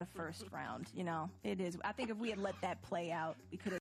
the first round. You know, it is. I think if we had let that play out, we could have.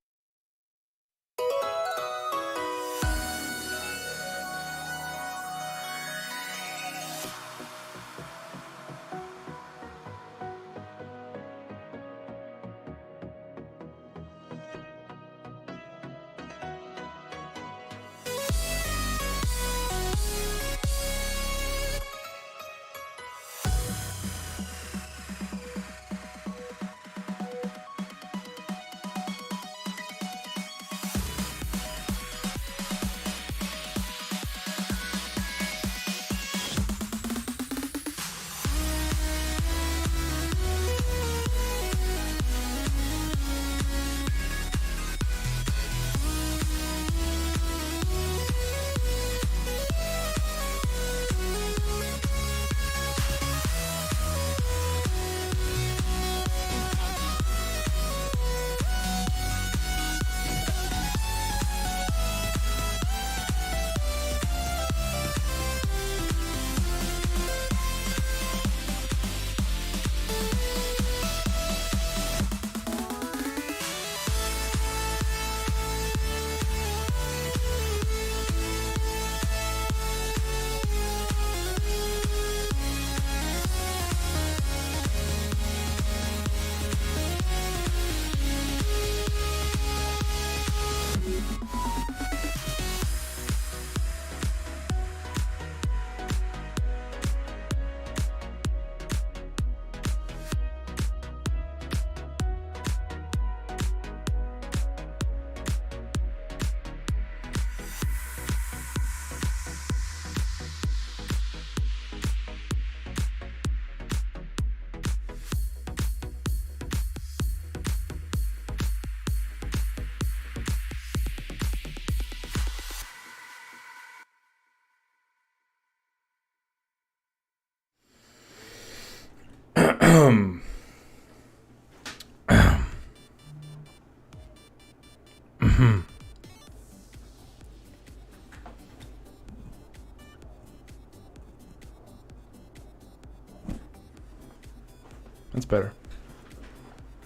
That's better.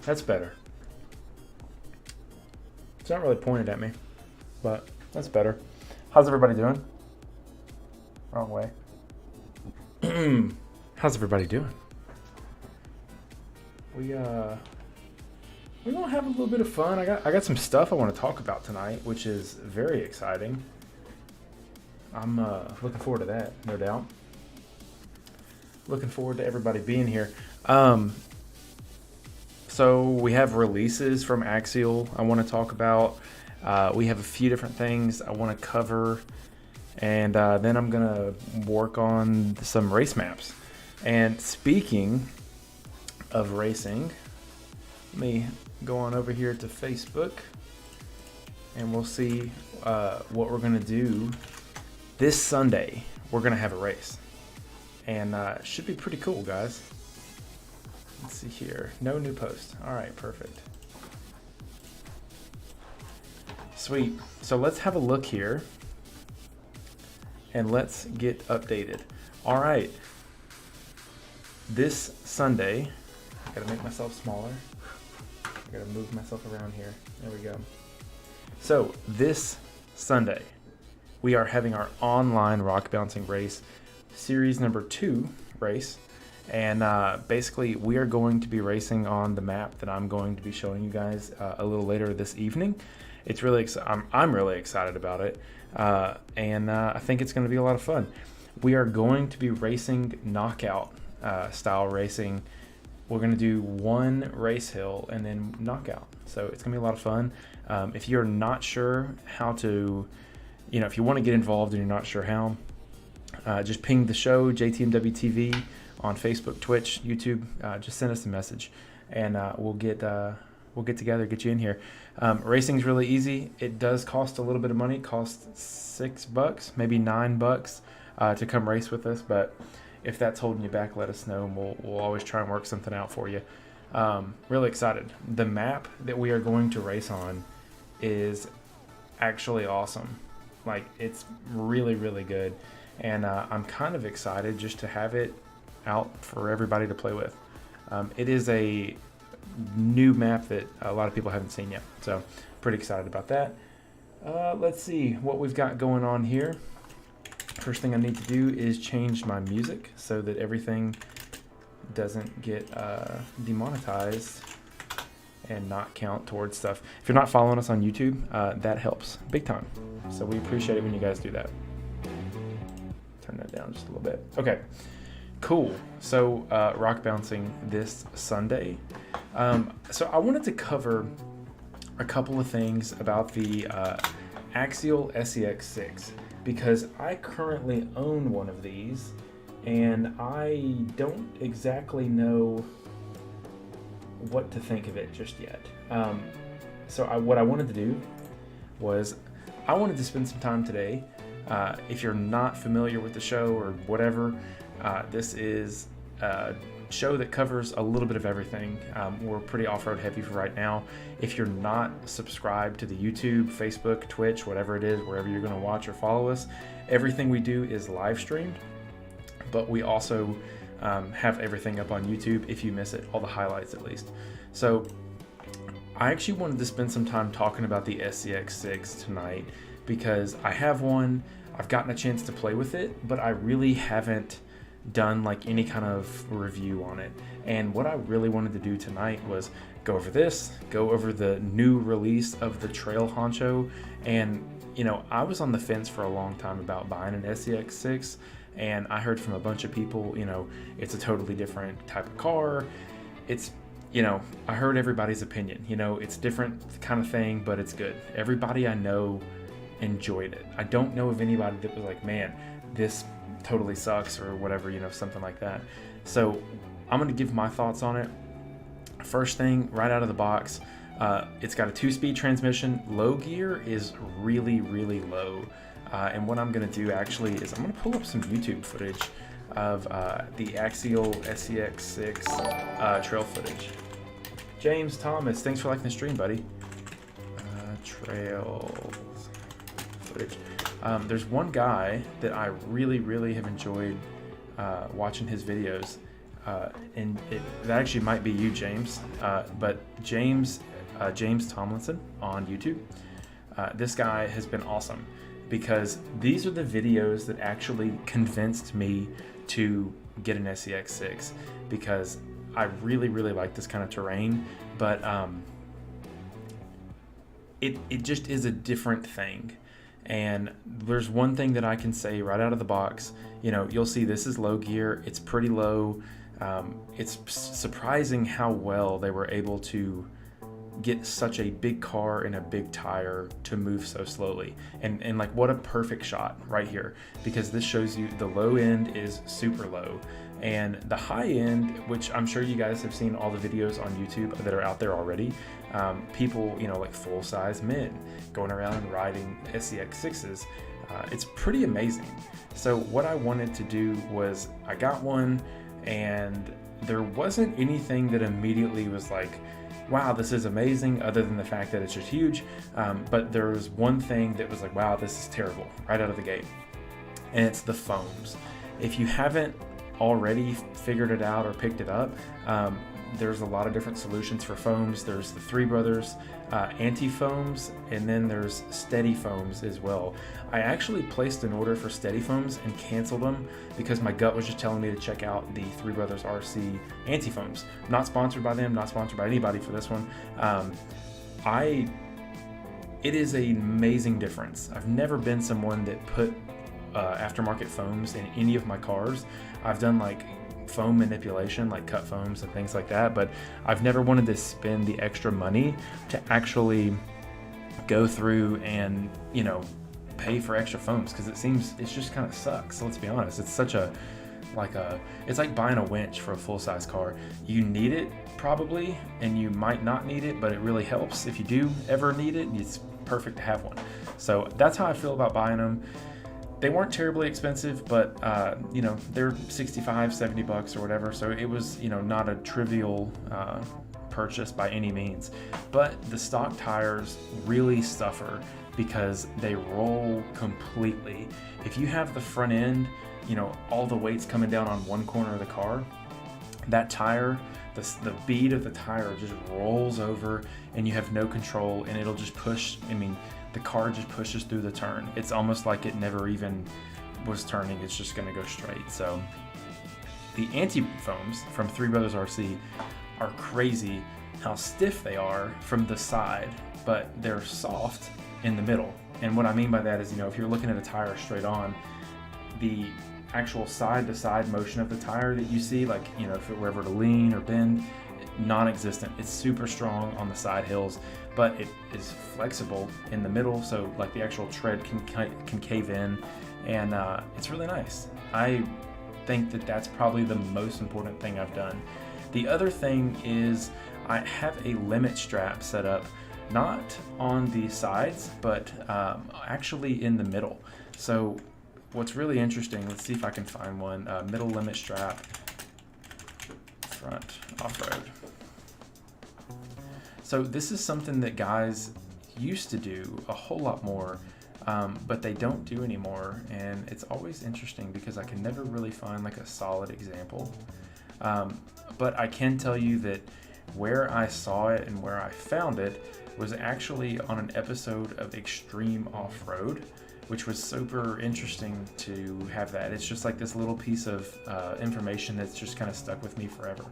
That's better. It's not really pointed at me, but that's better. How's everybody doing? Wrong way. How's everybody doing? We're gonna have a little bit of fun. I got some stuff I want to talk about tonight, which is very exciting. I'm looking forward to that, no doubt. Looking forward to everybody being here. So we have releases from Axial I want to talk about. We have a few different things I want to cover, and then I'm gonna work on some race maps. And speaking of racing, let me go on over here to Facebook, and we'll see what we're gonna do this Sunday. We're gonna have a race, and it should be pretty cool, guys. Let's see here. No new post. All right, perfect. Sweet. So let's have a look here, and let's get updated. All right. This Sunday, I gotta make myself smaller. I gotta move myself around here. There we go. So this Sunday, we are having our online rock bouncing race, series number 2 race. And basically, we are going to be racing on the map that I'm going to be showing you guys a little later this evening. It's really I'm really excited about it, and I think it's going to be a lot of fun. We are going to be racing knockout style racing. We're going to do one race hill and then knockout. So it's going to be a lot of fun. If you're not sure how to, if you want to get involved and you're not sure how, just ping the show, JTMW TV, on Facebook, Twitch, YouTube. Just send us a message, and we'll get together, get you in here. Racing's really easy. It does cost a little bit of money. It costs $6, maybe $9 to come race with us. But if that's holding you back, let us know, and we'll always try and work something out for you. Really excited. The map that we are going to race on is actually awesome. Like, it's really, really good, and I'm kind of excited just to have it out for everybody to play with. It is a new map that a lot of people haven't seen yet, so pretty excited about that. Let's see what we've got going on here. First thing I need to do is change my music so that everything doesn't get demonetized and not count towards stuff. If you're not following us on YouTube, that helps big time. So we appreciate it when you guys do that. Turn that down just a little bit. Okay, cool. So rock bouncing this Sunday. So I wanted to cover a couple of things about the Axial SEX6 because I currently own one of these and I don't exactly know what to think of it just yet. What I wanted to do was I wanted to spend some time today. If you're not familiar with the show or whatever, this is a show that covers a little bit of everything. We're pretty off-road heavy for right now. If you're not subscribed to the YouTube, Facebook, Twitch, whatever it is, wherever you're going to watch or follow us, everything we do is live streamed, but we also have everything up on YouTube if you miss it, all the highlights at least. So I actually wanted to spend some time talking about the SEX6 tonight because I have one, I've gotten a chance to play with it, but I really haven't done like any kind of review on it. And what I really wanted to do tonight was go over this, go over the new release of the Trail Honcho. And you know, I was on the fence for a long time about buying an SEX6, and I heard from a bunch of people, you know, it's a totally different type of car. It's, you know, I heard everybody's opinion, you know, it's different kind of thing, but it's good. Everybody I know enjoyed it. I don't know of anybody that was like, man, this totally sucks or whatever, you know, something like that. So I'm going to give my thoughts on it. First thing, right out of the box, it's got a 2-speed transmission. Low gear is really, really low. And what I'm going to do actually is I'm going to pull up some YouTube footage of the Axial SEX6 trail footage. James Thomas, thanks for liking the stream, buddy. Trail footage. There's one guy that I really, really have enjoyed watching his videos. And that actually might be you, James. But James Tomlinson on YouTube. This guy has been awesome because these are the videos that actually convinced me to get an SEX6 because I really, really like this kind of terrain, but it just is a different thing. And there's one thing that I can say right out of the box, you know, you'll see this is low gear, it's pretty low. It's surprising how well they were able to get such a big car and a big tire to move so slowly. And like, what a perfect shot right here, because this shows you the low end is super low and the high end, which I'm sure you guys have seen all the videos on YouTube that are out there already. People, you know, like full-size men going around and riding SEX6s. It's pretty amazing. So what I wanted to do was I got one and there wasn't anything that immediately was like, wow, this is amazing, other than the fact that it's just huge. But there was one thing that was like, wow, this is terrible right out of the gate. And it's the foams. If you haven't already figured it out or picked it up, there's a lot of different solutions for foams. There's the Three Brothers anti-foams, and then there's steady foams as well. I actually placed an order for steady foams and canceled them because my gut was just telling me to check out the Three Brothers RC anti-foams. Not sponsored by them, not sponsored by anybody for this one. It is an amazing difference. I've never been someone that put aftermarket foams in any of my cars. I've done like foam manipulation, like cut foams and things like that, but I've never wanted to spend the extra money to actually go through and, you know, pay for extra foams, because it just kind of sucks. So let's be honest, it's such a it's like buying a winch for a full-size car. You need it probably, and you might not need it, but it really helps. If you do ever need it, it's perfect to have one. So that's how I feel about buying them. They weren't terribly expensive, but you know, they're $65, $70 or whatever. So it was, you know, not a trivial purchase by any means. But the stock tires really suffer because they roll completely. If you have the front end, you know, all the weight's coming down on one corner of the car, that tire, the bead of the tire just rolls over and you have no control, and it'll just push. I mean, the car just pushes through the turn. It's almost like it never even was turning. It's just going to go straight. So the anti-foams from Three Brothers RC are crazy how stiff they are from the side, but they're soft in the middle. And what I mean by that is, you know, if you're looking at a tire straight on, the actual side-to-side motion of the tire that you see, like, you know, if it were ever to lean or bend, non-existent. It's super strong on the side hills, but it is flexible in the middle, so like the actual tread can cave in, and it's really nice. I think that that's probably the most important thing I've done. The other thing is I have a limit strap set up, not on the sides, but actually in the middle. So what's really interesting, let's see if I can find one, middle limit strap, front off-road. So this is something that guys used to do a whole lot more, but they don't do anymore, and it's always interesting because I can never really find like a solid example. But I can tell you that where I saw it and where I found it was actually on an episode of Extreme Off-Road, which was super interesting to have that. It's just like this little piece of information that's just kind of stuck with me forever.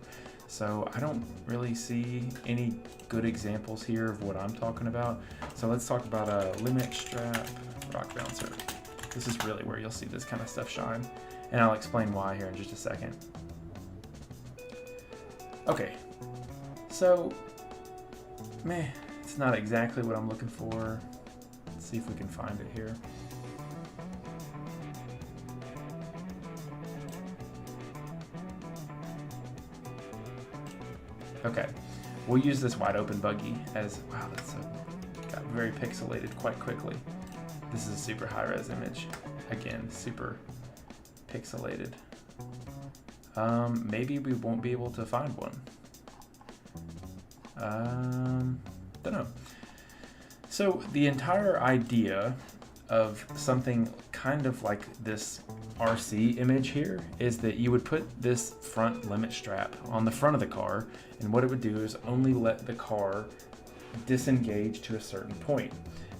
So I don't really see any good examples here of what I'm talking about. So let's talk about a limit strap rock bouncer. This is really where you'll see this kind of stuff shine, and I'll explain why here in just a second. Okay, so it's not exactly what I'm looking for. Let's see if we can find it here. Okay, we'll use this wide open buggy as, wow, that's got very pixelated quite quickly. This is a super high res image. Again, super pixelated. Maybe we won't be able to find one. Don't know. So the entire idea of something kind of like this RC image here is that you would put this front limit strap on the front of the car, and what it would do is only let the car disengage to a certain point.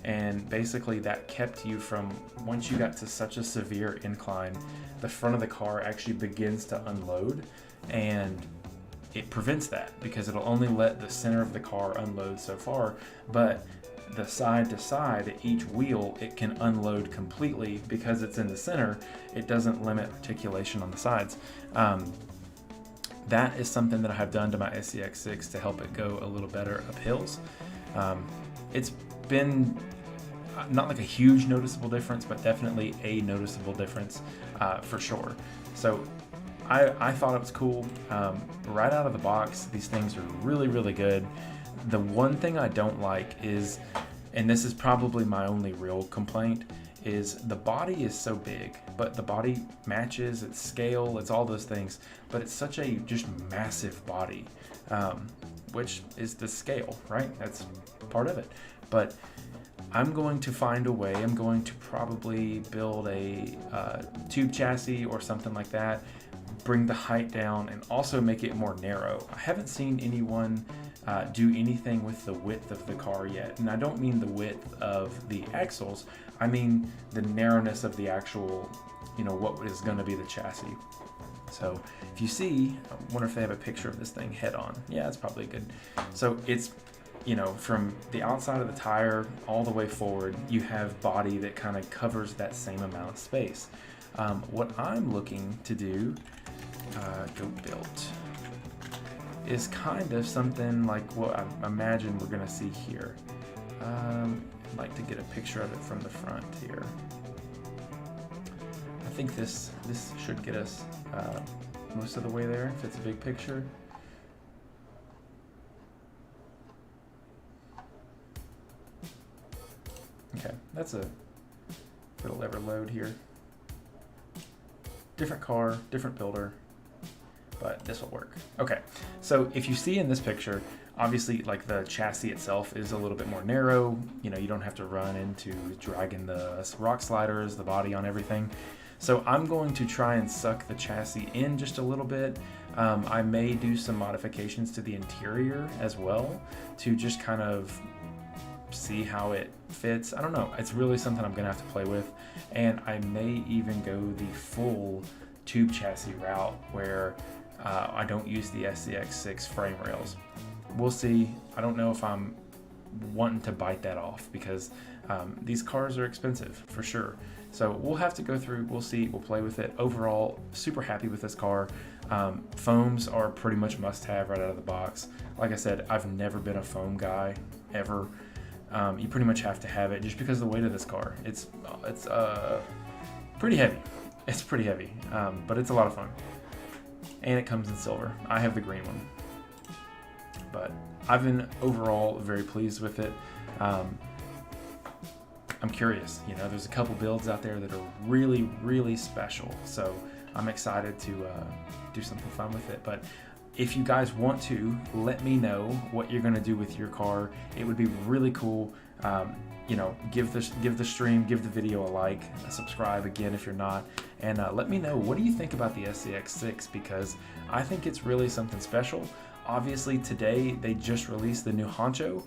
And basically that kept you from, once you got to such a severe incline, the front of the car actually begins to unload, and it prevents that because it'll only let the center of the car unload so far, but the side to side at each wheel, it can unload completely because it's in the center. It doesn't limit articulation on the sides. That is something that I have done to my SCX6 to help it go a little better up hills. It's been not like a huge noticeable difference, but definitely a noticeable difference for sure. So I thought it was cool. Right out of the box, these things are really, really good. The one thing I don't like is, and this is probably my only real complaint, is the body is so big, but the body matches its scale, it's all those things, but it's such a just massive body, which is the scale, right? That's part of it. But I'm going to find a way. I'm going to probably build a tube chassis or something like that, bring the height down, and also make it more narrow. I haven't seen anyone do anything with the width of the car yet, and I don't mean the width of the axles. I mean the narrowness of the actual, what is going to be the chassis. So if you see, I wonder if they have a picture of this thing head on. Yeah, it's probably good. So it's, from the outside of the tire all the way forward, you have body that kind of covers that same amount of space. What I'm looking to do, Goat Built, is kind of something like what I imagine we're going to see here. I'd like to get a picture of it from the front here. I think this should get us most of the way there if it's a big picture. Okay, that's a, if it'll ever load here. Different car, different builder, but this will work. Okay, so if you see in this picture, obviously like the chassis itself is a little bit more narrow. You don't have to run into dragging the rock sliders, the body on everything. So I'm going to try and suck the chassis in just a little bit. I may do some modifications to the interior as well to just kind of see how it fits. I don't know. It's really something I'm gonna have to play with, and I may even go the full tube chassis route where I don't use the SCX6 frame rails. We'll see. I don't know if I'm wanting to bite that off because these cars are expensive for sure. So we'll have to go through, we'll see, we'll play with it. Overall, super happy with this car. Foams are pretty much must-have right out of the box. Like I said, I've never been a foam guy, ever. You pretty much have to have it just because of the weight of this car. It's pretty heavy. It's pretty heavy, but it's a lot of fun. And it comes in silver. I have the green one. But I've been overall very pleased with it. I'm curious, you know, there's a couple builds out there that are really, really special. So I'm excited to do something fun with it. But if you guys want to, let me know what you're going to do with your car. It would be really cool. You know, give the stream, give the video a like, subscribe again if you're not, and let me know, what do you think about the SCX6, because I think it's really something special. Obviously today they just released the new Honcho,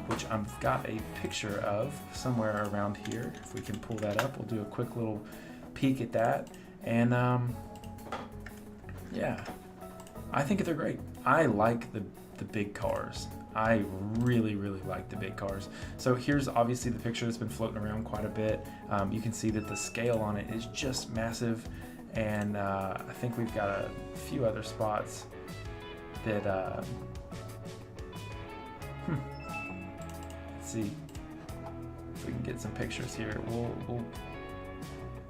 which I've got a picture of somewhere around here. If we can pull that up, we'll do a quick little peek at that. And yeah, I think they're great. I like the big cars. I really, really like the big cars. So here's obviously the picture that's been floating around quite a bit. You can see that the scale on it is just massive. And I think we've got a few other spots that, let's see if we can get some pictures here. We'll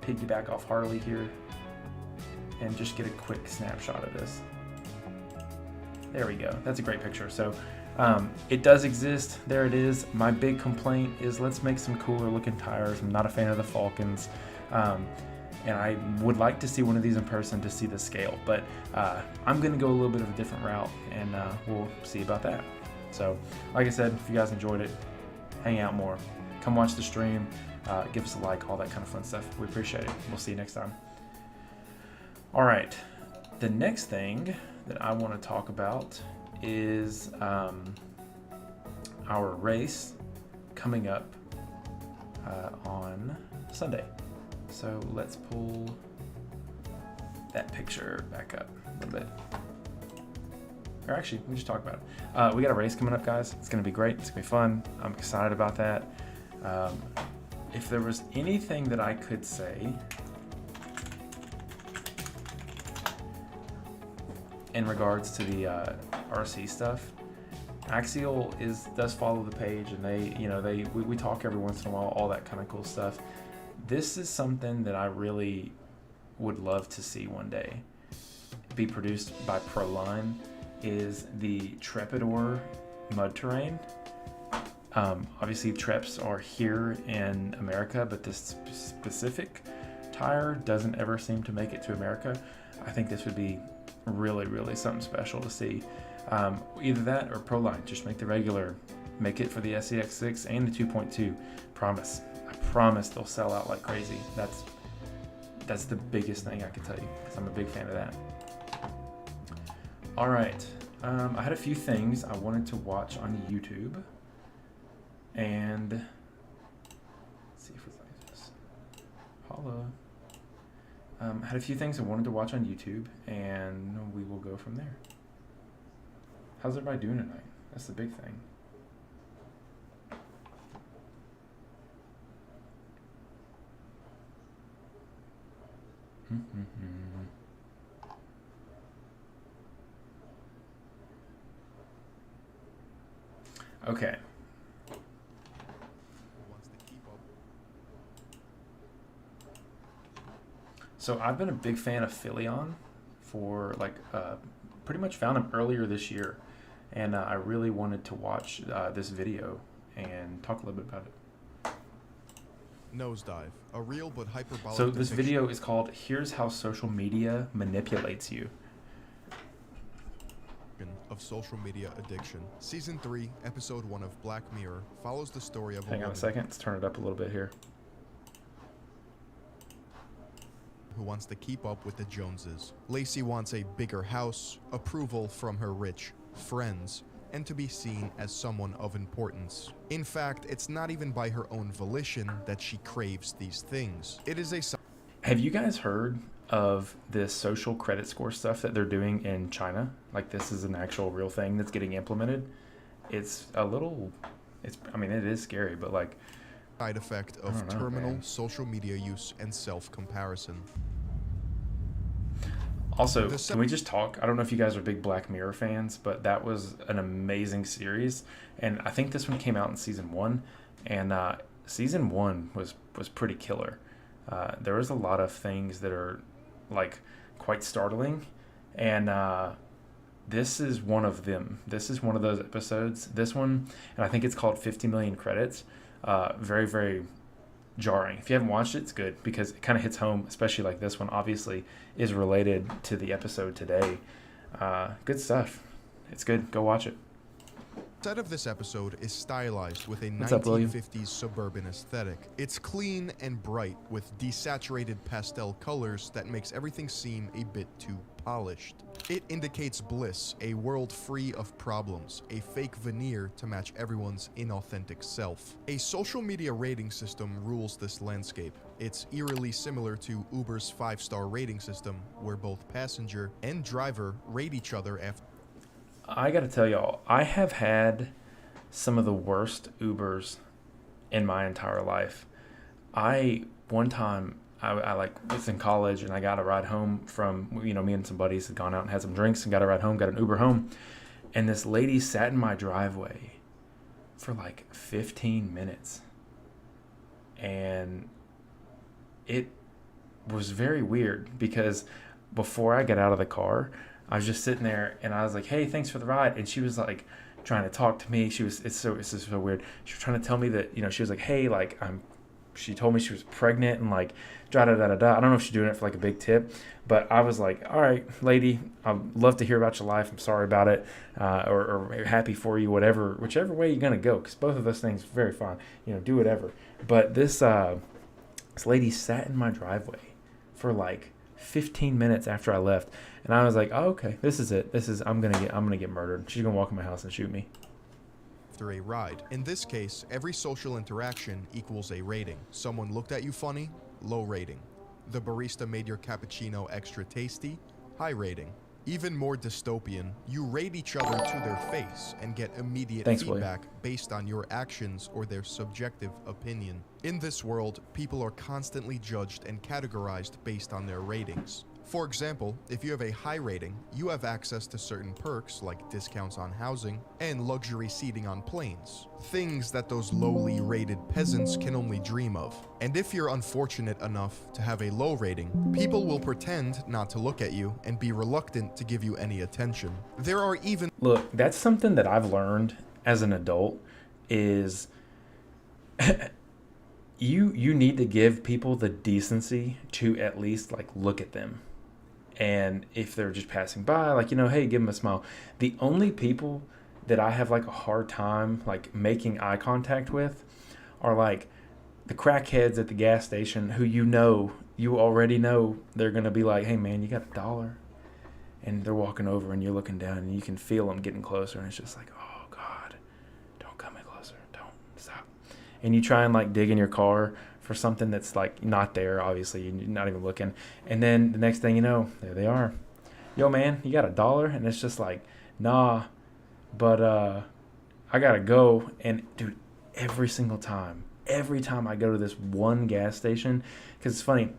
piggyback off Harley here and just get a quick snapshot of this. There we go. That's a great picture. So it does exist. There it is. My big complaint is let's make some cooler looking tires. I'm not a fan of the Falcons. And I would like to see one of these in person to see the scale. But I'm going to go a little bit of a different route, and we'll see about that. So like I said, if you guys enjoyed it, hang out more. Come watch the stream. Give us a like, all that kind of fun stuff. We appreciate it. We'll see you next time. All right. The next thing that I want to talk about is our race coming up on Sunday. So let's pull that picture back up a little bit. Or actually, we just talk about it. We got a race coming up, guys. It's going to be great. It's going to be fun. I'm excited about that. If there was anything that I could say in regards to the RC stuff, Axial does follow the page, and we talk every once in a while, all that kind of cool stuff. This is something that I really would love to see one day be produced by Proline, is the Trepidor mud terrain. Obviously Treps are here in America, but this specific tire doesn't ever seem to make it to America. I think this would be really, really something special to see. Either that or Proline, just make the regular, make it for the SCX6 and the 2.2. Promise. I promise they'll sell out like crazy. That's the biggest thing I can tell you, because I'm a big fan of that. All right, I had a few things I wanted to watch on YouTube, and let's see if it's like this. Holla. I had a few things I wanted to watch on YouTube, and we will go from there. How's everybody doing tonight? That's the big thing. Okay. So I've been a big fan of Philion for pretty much found him earlier this year, and I really wanted to watch this video and talk a little bit about it. Nosedive, a real but hyperbolic. So this video is called "Here's How Social Media Manipulates You." Of social media addiction. Season 3, Episode 1 of Black Mirror follows the story of Hang on a second, let's turn it up a little bit here. who wants to keep up with the Joneses. Lacey wants a bigger house, approval from her rich friends, and to be seen as someone of importance. In fact, it's not even by her own volition that she craves these things. It is a Have you guys heard of this social credit score stuff that they're doing in China? Like, this is an actual real thing that's getting implemented. It's a little, I mean, it is scary, but like, side effect I of don't know, terminal man. social media use and self-comparison. Also, The se- can we just talk? I don't know if you guys are big Black Mirror fans, but that was an amazing series. And I think this one came out in season 1. And season 1 was pretty killer. There was a lot of things that are like quite startling. And this is one of them. This is one of those episodes. This one, and I think it's called 50 Million Credits. Very, very jarring. If you haven't watched it, it's good because it kind of hits home, especially like this one obviously is related to the episode today. Good stuff. It's good. Go watch it. The set of this episode is stylized with a What's up, William? 1950s suburban aesthetic. It's clean and bright with desaturated pastel colors that makes everything seem a bit too polished. It indicates bliss, a world free of problems, a fake veneer to match everyone's inauthentic self. A social media rating system rules this landscape. It's eerily similar to Uber's 5-star rating system, where both passenger and driver rate each other after. I got to tell y'all, I have had some of the worst Ubers in my entire life. One time, I was in college and I got a ride home from, me and some buddies had gone out and had some drinks and got a ride home, got an Uber home. And this lady sat in my driveway for like 15 minutes. And it was very weird because before I got out of the car, I was just sitting there and I was like, hey, thanks for the ride. And she was like trying to talk to me. It's just so weird. She was trying to tell me that, she was like, hey, like she told me she was pregnant and like da da da da da. I don't know if she's doing it for like a big tip, but I was like, all right, lady, I'd love to hear about your life. I'm sorry about it, or happy for you, whichever way you're gonna go, because both of those things are very fine. Do whatever. But this lady sat in my driveway for like 15 minutes after I left, and I was like, oh, okay, this is it. I'm gonna get murdered. She's gonna walk in my house and shoot me. After a ride. In this case, every social interaction equals a rating. Someone looked at you funny, low rating. The barista made your cappuccino extra tasty, high rating. Even more dystopian, you rate each other to their face and get immediate feedback based on your actions or their subjective opinion. In this world, people are constantly judged and categorized based on their ratings. For example, if you have a high rating, you have access to certain perks like discounts on housing and luxury seating on planes, things that those lowly rated peasants can only dream of. And if you're unfortunate enough to have a low rating, people will pretend not to look at you and be reluctant to give you any attention. There are even Look, that's something that I've learned as an adult is you need to give people the decency to at least like look at them. And if they're just passing by, like, hey, give them a smile. The only people that I have like a hard time like making eye contact with are like the crackheads at the gas station who you already know they're going to be like, hey man, you got $1? And they're walking over and you're looking down and you can feel them getting closer. And it's just like, oh God, don't come in closer. Don't stop. And you try and like dig in your car for something that's like not there, obviously you're not even looking, and then the next thing you know, there they are. Yo man, you got $1? And it's just like, nah, but I gotta go. And dude, every time I go to this one gas station, because it's funny,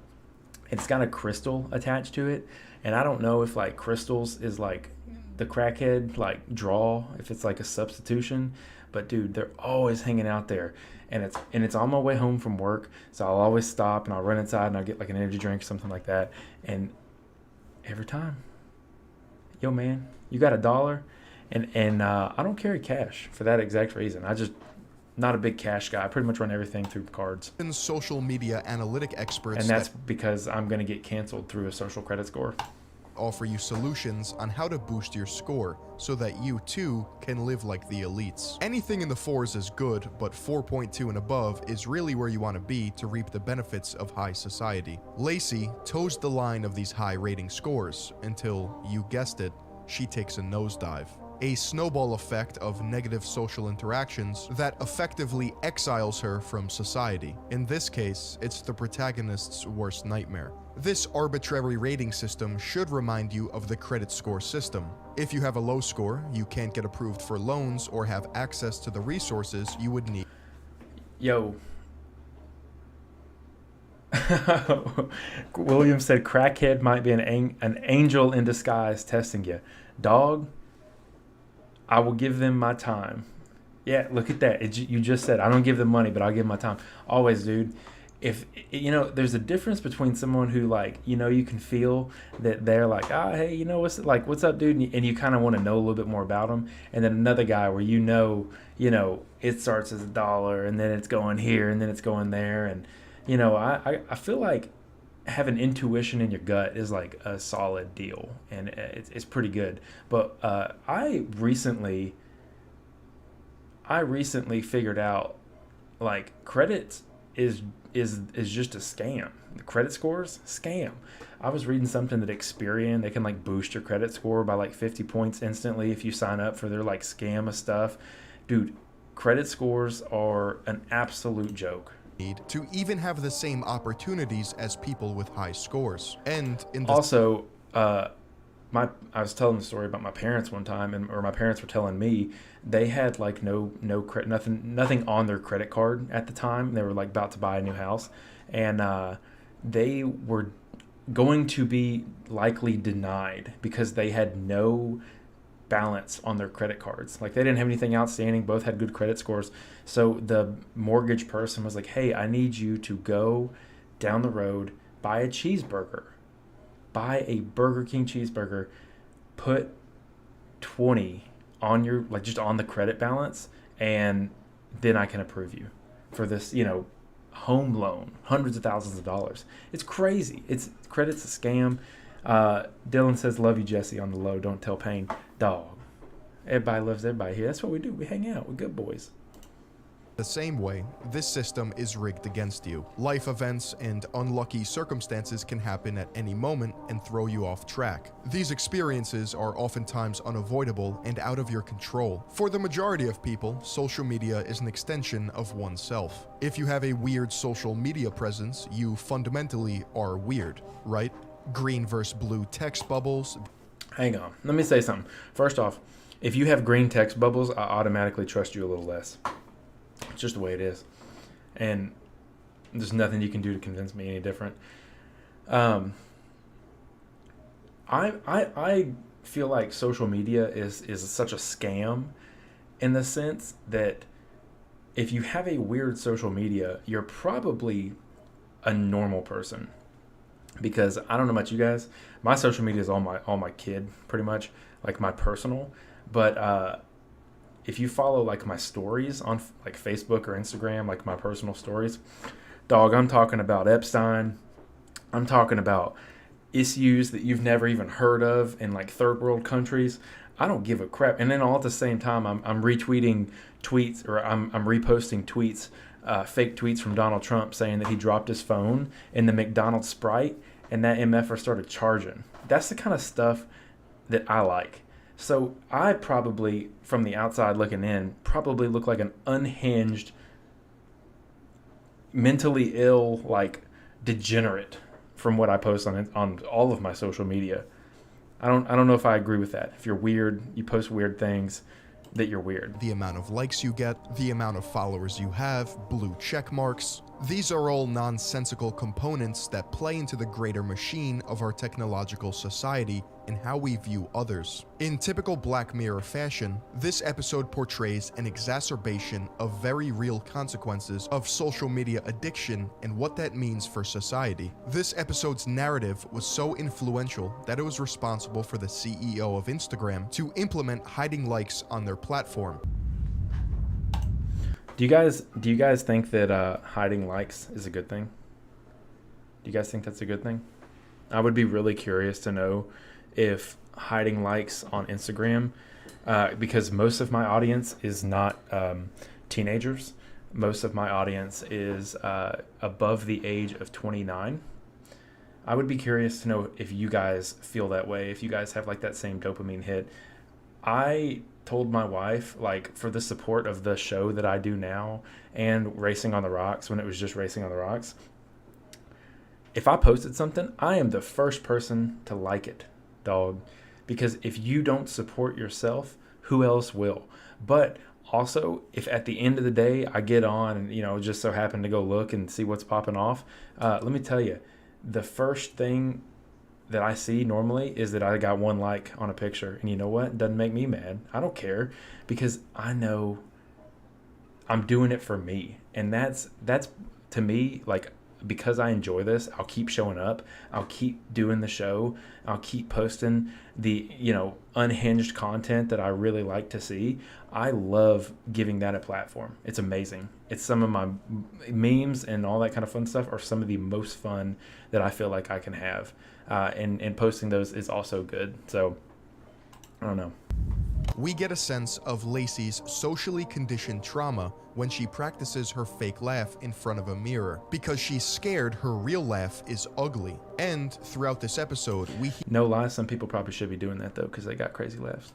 it's got a crystal attached to it, and I don't know if like crystals is like the crackhead like draw, if it's like a substitution, but dude, they're always hanging out there. And it's on my way home from work, so I'll always stop and I'll run inside and I'll get like an energy drink or something like that. And every time, yo man, you got $1? And I don't carry cash for that exact reason. I just not a big cash guy. I pretty much run everything through cards. social media analytic experts And that's because I'm gonna get canceled through a social credit score. offer you solutions on how to boost your score so that you too can live like the elites. Anything in the 4s is good, but 4.2 and above is really where you want to be to reap the benefits of high society. Lacey toes the line of these high rating scores until, you guessed it, she takes a nosedive. A snowball effect of negative social interactions that effectively exiles her from society. In this case, it's the protagonist's worst nightmare. This arbitrary rating system should remind you of the credit score system. If you have a low score, you can't get approved for loans or have access to the resources you would need. Yo. William said crackhead might be an angel in disguise testing you. Dog, I will give them my time. Yeah, look at that. You just said, I don't give them money, but I'll give them my time. Always, dude. If, there's a difference between someone who, like, you can feel that they're like, hey, what's up, dude? And you kind of want to know a little bit more about them. And then another guy where it starts as $1 and then it's going here and then it's going there. And, I feel like having intuition in your gut is like a solid deal, and it's pretty good. But I recently figured out, like, credit is just a scam. The credit scores, scam. I was reading something that Experian, they can like boost your credit score by like 50 points instantly if you sign up for their like scam of stuff. Dude, credit scores are an absolute joke. To even have the same opportunities as people with high scores. And in the also, I was telling the story about my parents one time, or my parents were telling me they had like no credit, nothing on their credit card at the time. They were like about to buy a new house, and they were going to be likely denied because they had no balance on their credit cards. Like, they didn't have anything outstanding. Both had good credit scores. So the mortgage person was like, hey, I need you to go down the road, buy a cheeseburger, buy a Burger King cheeseburger, put 20 on your, like, just on the credit balance, and then I can approve you for this, home loan, hundreds of thousands of dollars. It's crazy. Credit's a scam. Dylan says, love you, Jesse, on the low. Don't tell Payne. Dog. Everybody loves everybody here. That's what we do. We hang out. We're good boys. The same way, this system is rigged against you. Life events and unlucky circumstances can happen at any moment and throw you off track. These experiences are oftentimes unavoidable and out of your control. For the majority of people, social media is an extension of oneself. If you have a weird social media presence, you fundamentally are weird, right? Green versus blue text bubbles. Hang on. Let me say something. First off, if you have green text bubbles, I automatically trust you a little less. It's just the way it is. And there's nothing you can do to convince me any different. I feel like social media is such a scam in the sense that if you have a weird social media, you're probably a normal person. Because I don't know about you guys, my social media is all my kid, pretty much, like my personal. But if you follow like my stories on like Facebook or Instagram, like my personal stories, dog, I'm talking about Epstein. I'm talking about issues that you've never even heard of in like third world countries. I don't give a crap. And then all at the same time, I'm retweeting tweets, or I'm reposting tweets, fake tweets from Donald Trump saying that he dropped his phone in the McDonald's Sprite and that MFR started charging. That's the kind of stuff that I like. So I probably, from the outside looking in, probably look like an unhinged, mentally ill, like degenerate from what I post on all of my social media. I don't know if I agree with that. If you're weird, you post weird things, that you're weird. The amount of likes you get, the amount of followers you have, blue check marks. These are all nonsensical components that play into the greater machine of our technological society and how we view others. In typical Black Mirror fashion, this episode portrays an exacerbation of very real consequences of social media addiction and what that means for society. This episode's narrative was so influential that it was responsible for the CEO of Instagram to implement hiding likes on their platform. Do you guys think that hiding likes is a good thing? Do you guys think that's a good thing? I would be really curious to know if hiding likes on Instagram, because most of my audience is not teenagers. Most of my audience is above the age of 29. I would be curious to know if you guys feel that way, if you guys have like that same dopamine hit. I told my wife, like, for the support of the show that I do now and Racing on the Rocks, when it was just Racing on the Rocks, if I posted something, I am the first person to like it, dog. Because if you don't support yourself, who else will? But also, if at the end of the day I get on and, you know, just so happen to go look and see what's popping off, let me tell you, the first thing that I see normally is that I got one like on a picture. And you know what? It doesn't make me mad. I don't care, because I know I'm doing it for me. And that's to me, like, because I enjoy this, I'll keep showing up. I'll keep doing the show. I'll keep posting the, you know, unhinged content that I really like to see. I love giving that a platform. It's amazing. It's some of my memes and all that kind of fun stuff are some of the most fun that I feel like I can have. And posting those is also good. So, I don't know. We get a sense of Lacey's socially conditioned trauma when she practices her fake laugh in front of a mirror, because she's scared her real laugh is ugly. And throughout this episode, we No lie, some people probably should be doing that though, because they got crazy laughs.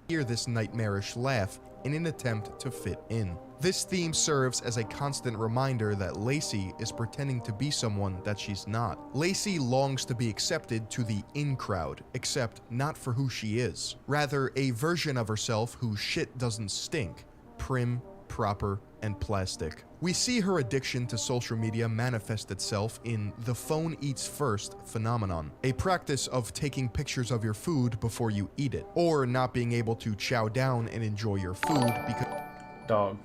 hear this nightmarish laugh in an attempt to fit in. This theme serves as a constant reminder that Lacey is pretending to be someone that she's not. Lacey longs to be accepted to the in crowd, except not for who she is. Rather, a version of herself whose shit doesn't stink, prim, proper, and plastic. We see her addiction to social media manifest itself in the phone eats first phenomenon, a practice of taking pictures of your food before you eat it, or not being able to chow down and enjoy your food because Dog.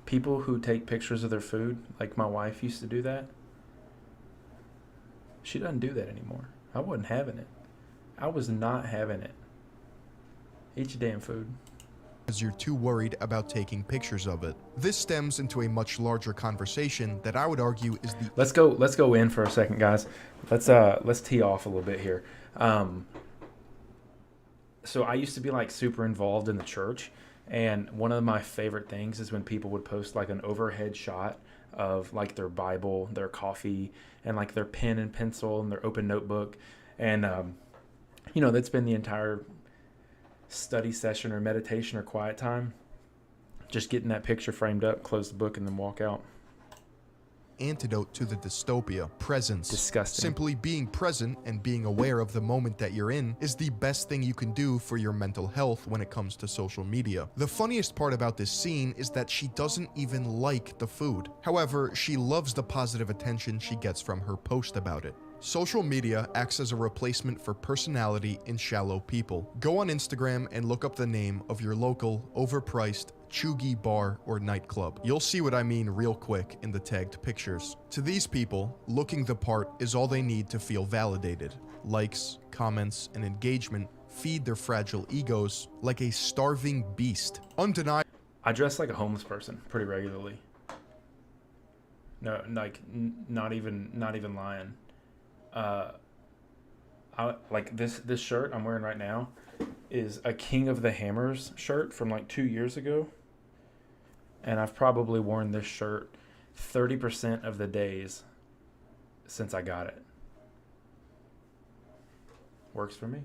People who take pictures of their food, like my wife used to do that. She doesn't do that anymore. I wasn't having it. I was not having it. Eat your damn food. you're too worried about taking pictures of it. This stems into a much larger conversation that I would argue is the Let's go in for a second, guys. Let's tee off a little bit here. So I used to be like super involved in the church, and one of my favorite things is when people would post like an overhead shot of like their Bible, their coffee, and like their pen and pencil and their open notebook. And, you know, that's been the entire study session or meditation or quiet time. Just getting that picture framed up, close the book, and then walk out. antidote to the dystopia, presence. Disgusting. Simply being present and being aware of the moment that you're in is the best thing you can do for your mental health when it comes to social media. The funniest part about this scene is that she doesn't even like the food. However, she loves the positive attention she gets from her post about it. Social media acts as a replacement for personality in shallow people. Go on Instagram and look up the name of your local, overpriced, chuggy bar or nightclub. You'll see what I mean real quick in the tagged pictures. To these people, looking the part is all they need to feel validated. Likes, comments, and engagement feed their fragile egos like a starving beast. Undeniable. I dress like a homeless person pretty regularly. No, like not even lying. I like this shirt I'm wearing right now is a King of the Hammers shirt from like 2 years ago, and I've probably worn this shirt 30% of the days since I got it. Works for me.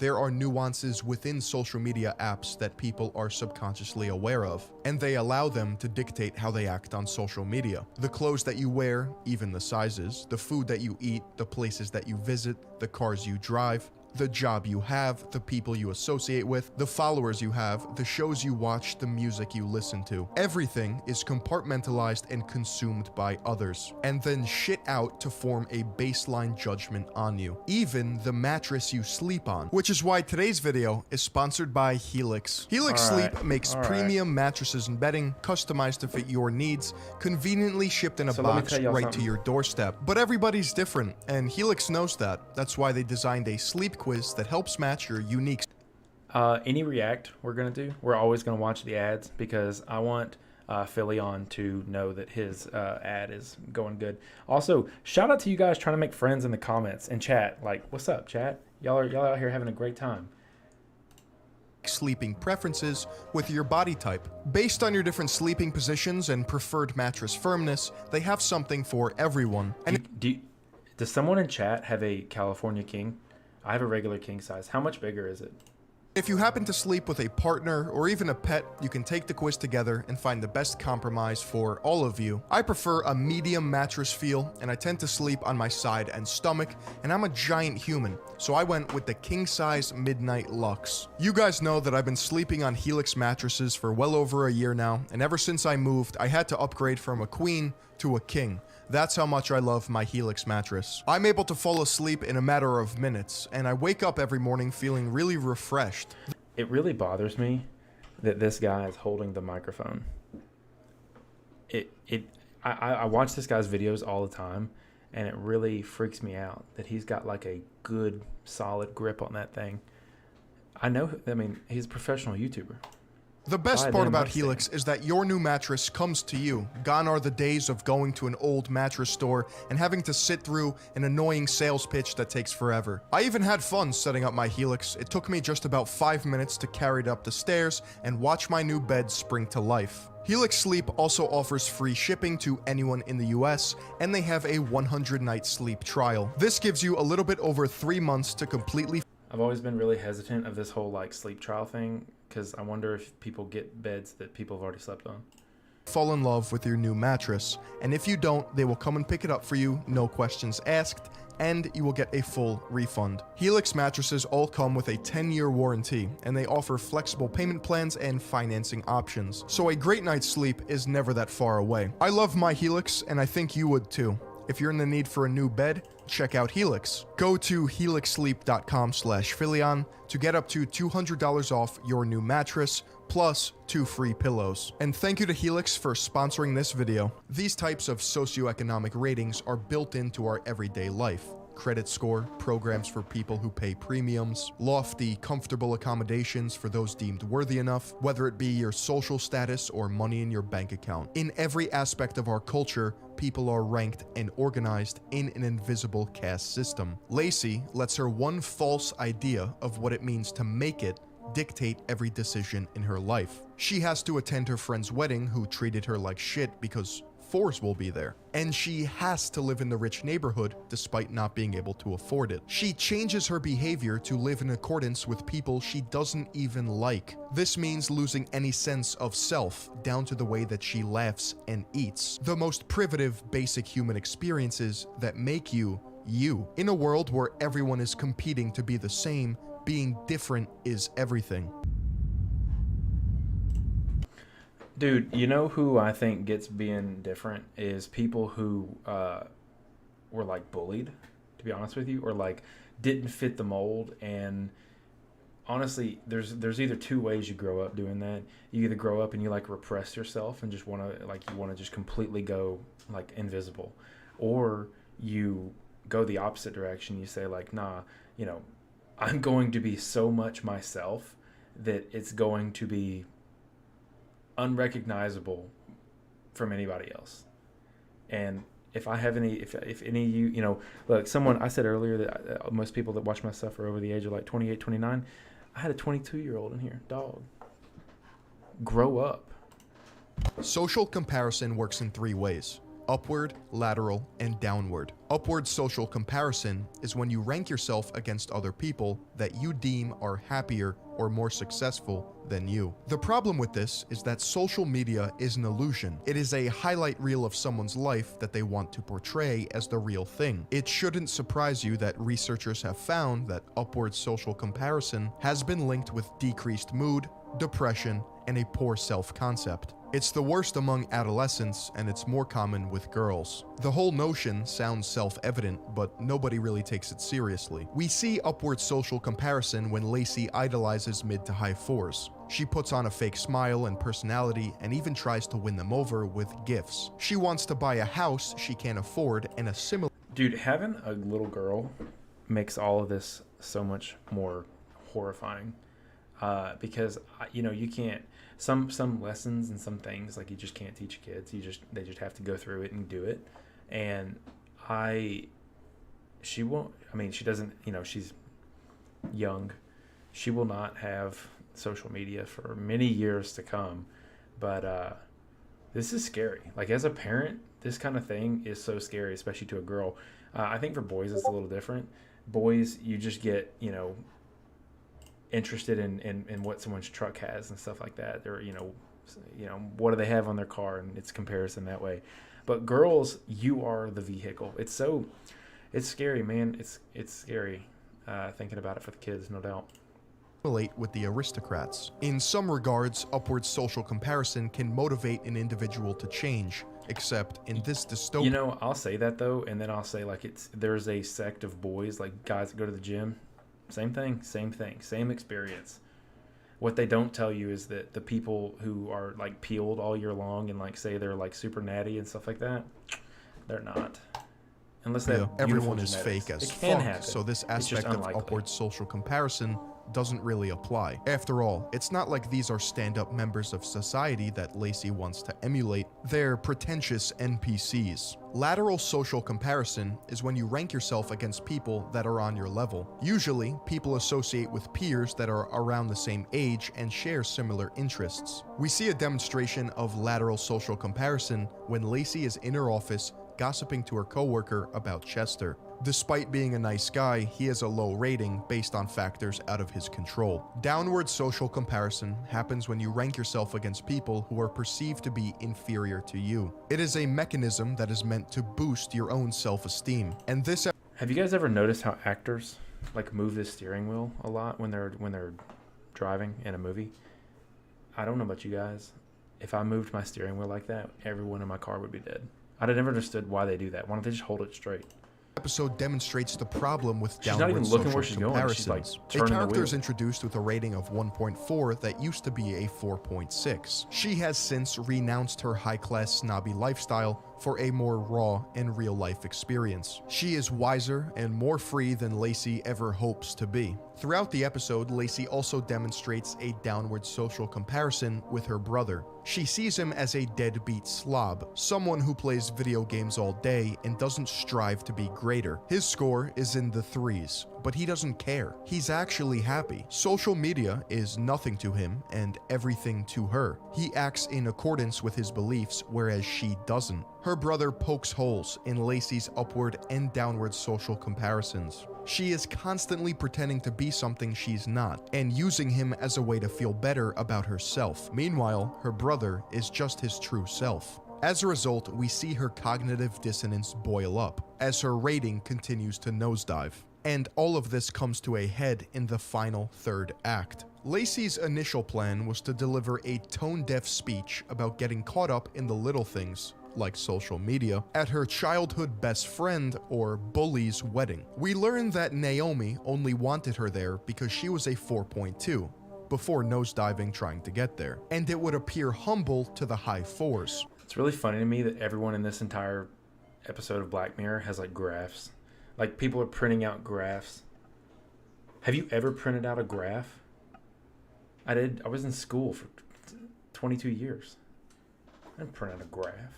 There are nuances within social media apps that people are subconsciously aware of, and they allow them to dictate how they act on social media. The clothes that you wear, even the sizes, the food that you eat, the places that you visit, the cars you drive, the job you have, the people you associate with, the followers you have, the shows you watch, the music you listen to. Everything is compartmentalized and consumed by others, and then shit out to form a baseline judgment on you. Even the mattress you sleep on, which is why today's video is sponsored by Helix. Helix Sleep makes premium mattresses and bedding customized to fit your needs, conveniently shipped in a box right to your doorstep. But everybody's different, and Helix knows that. That's why they designed a sleep quiz that helps match your unique. Any react we're gonna do, we're always gonna watch the ads because I want Philion to know that his ad is going good. Also, shout out to you guys trying to make friends in the comments and chat. Like, what's up, chat? Y'all out here having a great time. Sleeping preferences with your body type. Based on your different sleeping positions and preferred mattress firmness, they have something for everyone. And Does someone in chat have a California king? I have a regular king size. How much bigger is it? if you happen to sleep with a partner or even a pet, you can take the quiz together and find the best compromise for all of you. I prefer a medium mattress feel, and I tend to sleep on my side and stomach, and I'm a giant human, so I went with the king size Midnight Luxe. You guys know that I've been sleeping on Helix mattresses for well over a year now, and ever since I moved, I had to upgrade from a queen to a king. That's how much I love my Helix mattress. I'm able to fall asleep in a matter of minutes, and I wake up every morning feeling really refreshed. It really bothers me that this guy is holding the microphone. I watch this guy's videos all the time, and it really freaks me out that he's got like a good, solid grip on that thing. I mean, he's a professional YouTuber. The best part about Helix is that your new mattress comes to you. Gone are the days of going to an old mattress store and having to sit through an annoying sales pitch that takes forever. I even had fun setting up my Helix. It took me just about 5 minutes to carry it up the stairs and watch my new bed spring to life. Helix Sleep also offers free shipping to anyone in the US, and they have a 100-night sleep trial. This gives you a little bit over 3 months to completely... I've always been really hesitant of this whole like sleep trial thing, because I wonder if people get beds that people have already slept on. Fall in love with your new mattress, and if you don't, they will come and pick it up for you, no questions asked, and you will get a full refund. Helix mattresses all come with a 10-year warranty, and they offer flexible payment plans and financing options, so a great night's sleep is never that far away. I love my Helix, and I think you would too. If you're in the need for a new bed, check out Helix. Go to helixsleep.com/Philion to get up to $200 off your new mattress, plus 2 free pillows. And thank you to Helix for sponsoring this video. These types of socioeconomic ratings are built into our everyday life. Credit score, programs for people who pay premiums, lofty, comfortable accommodations for those deemed worthy enough, whether it be your social status or money in your bank account. In every aspect of our culture, people are ranked and organized in an invisible caste system. Lacey lets her one false idea of what it means to make it dictate every decision in her life. She has to attend her friend's wedding who treated her like shit because Fours will be there. And she has to live in the rich neighborhood despite not being able to afford it. She changes her behavior to live in accordance with people she doesn't even like. This means losing any sense of self, down to the way that she laughs and eats. The most privative, basic human experiences that make you, you. In a world where everyone is competing to be the same, being different is everything. Dude, you know who I think gets being different is people who were like bullied, to be honest with you, or like didn't fit the mold. And honestly, there's either two ways you grow up doing that. You either grow up and you like repress yourself and just want to just completely go like invisible, or you go the opposite direction. You say like, nah, you know, I'm going to be so much myself that it's going to be unrecognizable from anybody else. And if I have any, if any of you, you know, look, someone, I said earlier that most people that watch my stuff are over the age of like 28, 29. I had a 22-year-old in here. Dog. Grow up. Social comparison works in 3 ways: upward, lateral, and downward. Upward social comparison is when you rank yourself against other people that you deem are happier or more successful than you. The problem with this is that social media is an illusion. It is a highlight reel of someone's life that they want to portray as the real thing. It shouldn't surprise you that researchers have found that upward social comparison has been linked with decreased mood, depression, and a poor self-concept. It's the worst among adolescents, and it's more common with girls. The whole notion sounds self-evident, but nobody really takes it seriously. We see upward social comparison when Lacey idolizes mid to high 4s. She puts on a fake smile and personality and even tries to win them over with gifts. She wants to buy a house she can't afford and a similar... Dude, having a little girl makes all of this so much more horrifying. because you can't some lessons and some things like you just can't teach kids. They just have to go through it and do it. And she won't. I mean, she doesn't. She's young. She will not have social media for many years to come. But this is scary. Like, as a parent, this kind of thing is so scary, especially to a girl. I think for boys it's a little different. Boys, you just get interested in what someone's truck has and stuff like that. Or what do they have on their car, and it's comparison that way. But girls, you are the vehicle. It's scary, man. It's scary thinking about it for the kids, no doubt. Relate with the aristocrats. In some regards, upward social comparison can motivate an individual to change, except in this dystopia. I'll say that though, and then I'll say like there's a sect of boys, like guys that go to the gym. Same thing, same experience. What they don't tell you is that the people who are like peeled all year long and like say they're like super natty and stuff like that, they're not. Unless they have everyone is genetics. fake as It can fuck, happen. so this It's just aspect of unlikely. upward social comparison doesn't really apply. After all, it's not like these are stand-up members of society that Lacey wants to emulate. They're pretentious NPCs. Lateral social comparison is when you rank yourself against people that are on your level. Usually, people associate with peers that are around the same age and share similar interests. We see a demonstration of lateral social comparison when Lacey is in her office gossiping to her coworker about Chester. Despite being a nice guy, he has a low rating based on factors out of his control. Downward social comparison happens when you rank yourself against people who are perceived to be inferior to you. It is a mechanism that is meant to boost your own self-esteem. And this Have you guys ever noticed how actors like move the steering wheel a lot when they're driving in a movie? I don't know about you guys. If I moved my steering wheel like that, everyone in my car would be dead. I'd have never understood why they do that. Why don't they just hold it straight? episode demonstrates the problem with She's not downward even looking social where she's going. She's, like, comparisons. A turning the character is wheel. introduced with a rating of 1.4 that used to be a 4.6. She has since renounced her high-class snobby lifestyle for a more raw and real-life experience. She is wiser and more free than Lacey ever hopes to be. Throughout the episode, Lacey also demonstrates a downward social comparison with her brother. She sees him as a deadbeat slob, someone who plays video games all day and doesn't strive to be greater. His score is in the 3s, but he doesn't care. He's actually happy. Social media is nothing to him and everything to her. He acts in accordance with his beliefs, whereas she doesn't. Her brother pokes holes in Lacey's upward and downward social comparisons. She is constantly pretending to be something she's not, and using him as a way to feel better about herself. Meanwhile, her brother is just his true self. As a result, we see her cognitive dissonance boil up, as her rating continues to nosedive. And all of this comes to a head in the final third act. Lacey's initial plan was to deliver a tone-deaf speech about getting caught up in the little things, like social media, at her childhood best friend or bully's wedding. We learned that Naomi only wanted her there because she was a 4.2, before nosediving trying to get there, and it would appear humble to the high 4s. It's really funny to me that everyone in this entire episode of Black Mirror has like graphs. Like people are printing out graphs. Have you ever printed out a graph? I did. I was in school for 22 years. I didn't print out a graph.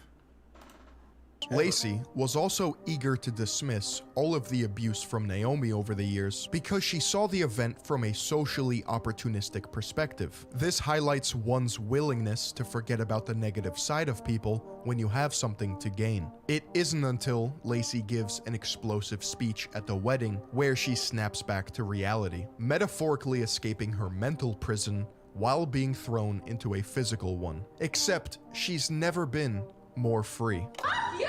Lacey was also eager to dismiss all of the abuse from Naomi over the years because she saw the event from a socially opportunistic perspective. This highlights one's willingness to forget about the negative side of people when you have something to gain. It isn't until Lacey gives an explosive speech at the wedding where she snaps back to reality, metaphorically escaping her mental prison while being thrown into a physical one. Except she's never been more free. Fuck you!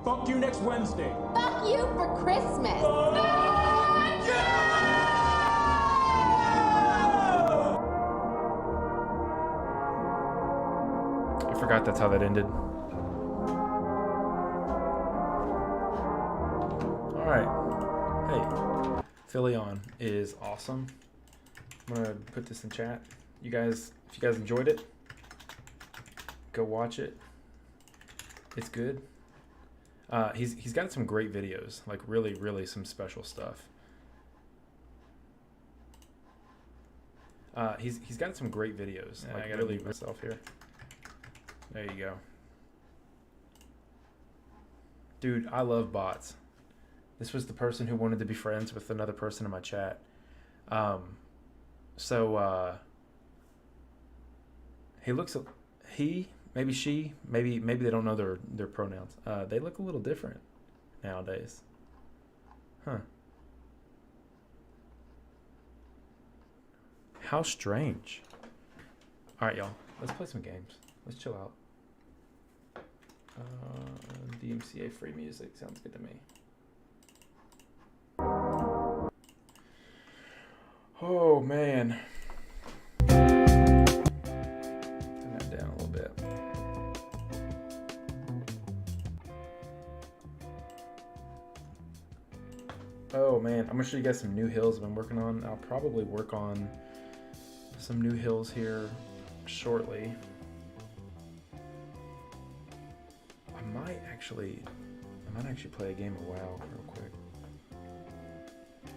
Fuck you next Wednesday. Fuck you for Christmas! I forgot that's how that ended. Alright. Hey. Philly On is awesome. I'm gonna put this in chat. You guys, if you guys enjoyed it, go watch it. It's good. He's got some great videos, like really some special stuff. He's got some great videos. Yeah, like, I gotta really mute myself here. There you go. Dude, I love bots. This was the person who wanted to be friends with another person in my chat. Maybe she, maybe they don't know their pronouns. They look a little different nowadays. Huh. How strange. All right, y'all. Let's play some games. Let's chill out. DMCA free music sounds good to me. Oh man. Turn that down a little bit. Oh man, I'm gonna show you guys some new hills I've been working on. I'll probably work on some new hills here shortly. I might actually play a game of WoW real quick.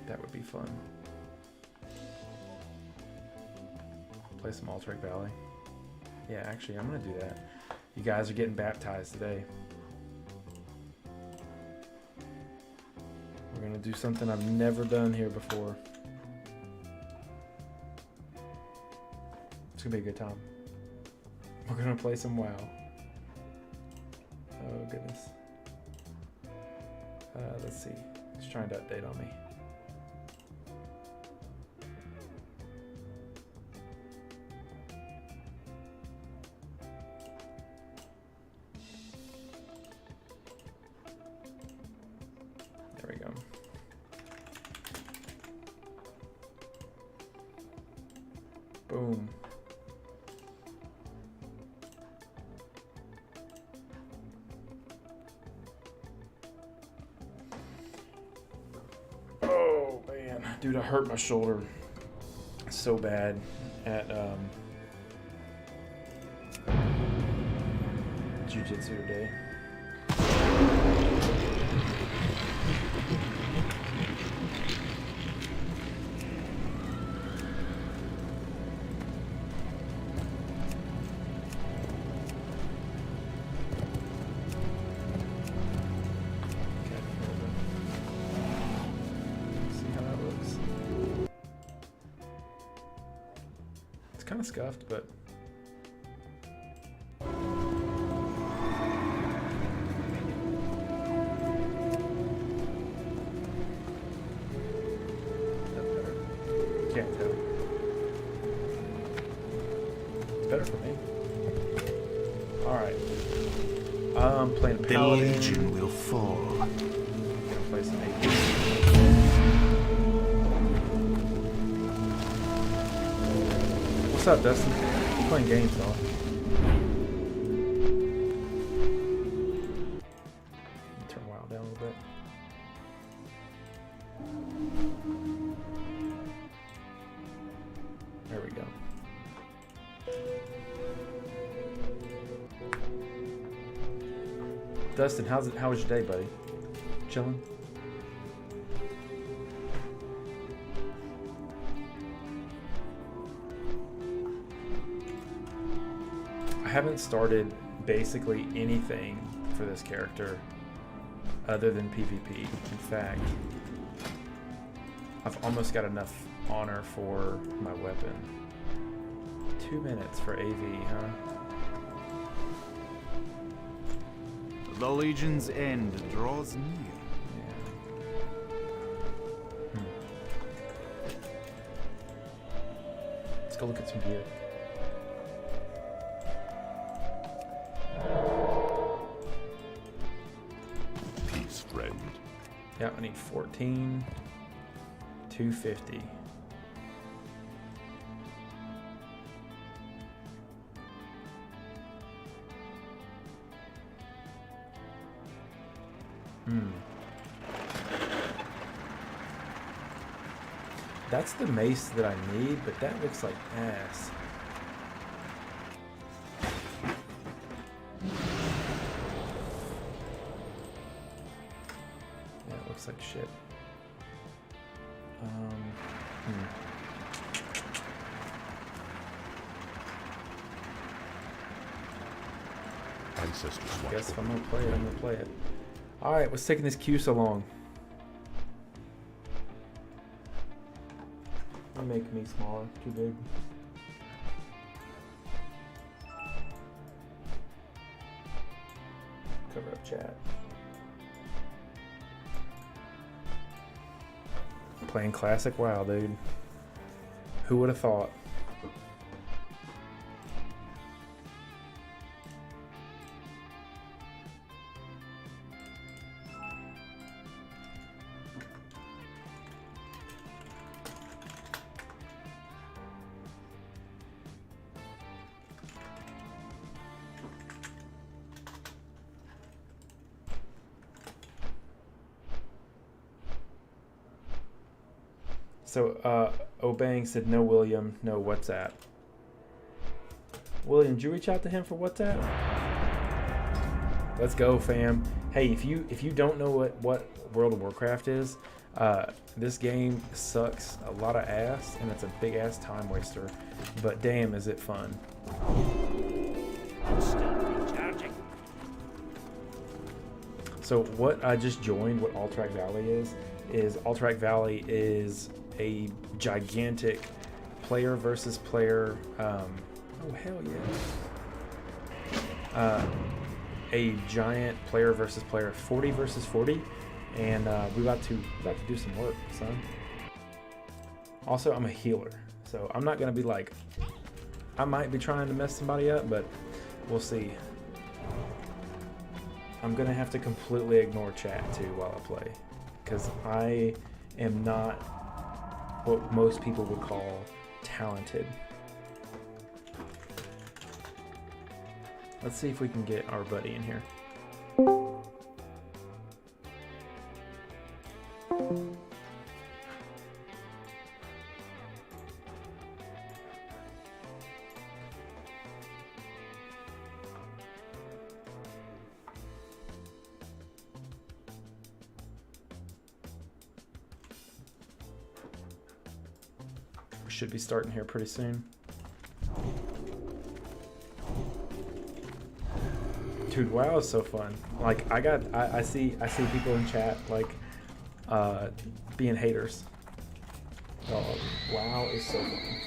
That would be fun. Play some Alterac Valley. Yeah, actually, I'm gonna do that. You guys are getting baptized today. We're gonna do something I've never done here before. It's gonna be a good time. We're gonna play some WoW. Oh goodness. Let's see. It's trying to update on me. There we go. Boom. Oh man, dude, I hurt my shoulder so bad at jiu-jitsu today. Kind of scuffed, but that's better. Can't tell. It's better for me. All right. I'm playing The Paladin. Legion will fall. Gonna play some AP. What's up, Dustin? I'm playing games, though. Turn WoW down a little bit. There we go. Dustin, how was your day, buddy? Chilling? I haven't started basically anything for this character other than PvP. In fact, I've almost got enough honor for my weapon. 2 minutes for AV, huh? The Legion's end draws near. Let's go look at some gear. Peace, friend. Yeah, I need 14, 250. That's the mace that I need, but that looks like ass. Yeah, it looks like shit. ancestors I watch. guess if I'm gonna play it, I'm gonna play it. Alright, what's taking this queue so long? Make me smaller, too big. Cover up chat. Playing classic WoW, dude. Who would have thought? So, Obang said no William, no WhatsApp. William, did you reach out to him for WhatsApp? Let's go, fam. Hey, if you don't know what World of Warcraft is, this game sucks a lot of ass, and it's a big ass time waster. But damn, is it fun. So what I just joined, what Alterac Valley is Alterac Valley is a gigantic player versus player. Oh hell yeah! A giant player versus player, 40 versus 40, and we about to do some work, son. Also, I'm a healer, so I'm not gonna be like. I might be trying to mess somebody up, but we'll see. I'm gonna have to completely ignore chat too while I play, because I am not what most people would call talented. Let's see if we can get our buddy in here. Should be starting here pretty soon. Dude, WoW is so fun. Like I see people in chat like being haters. Dog, WoW is so fun.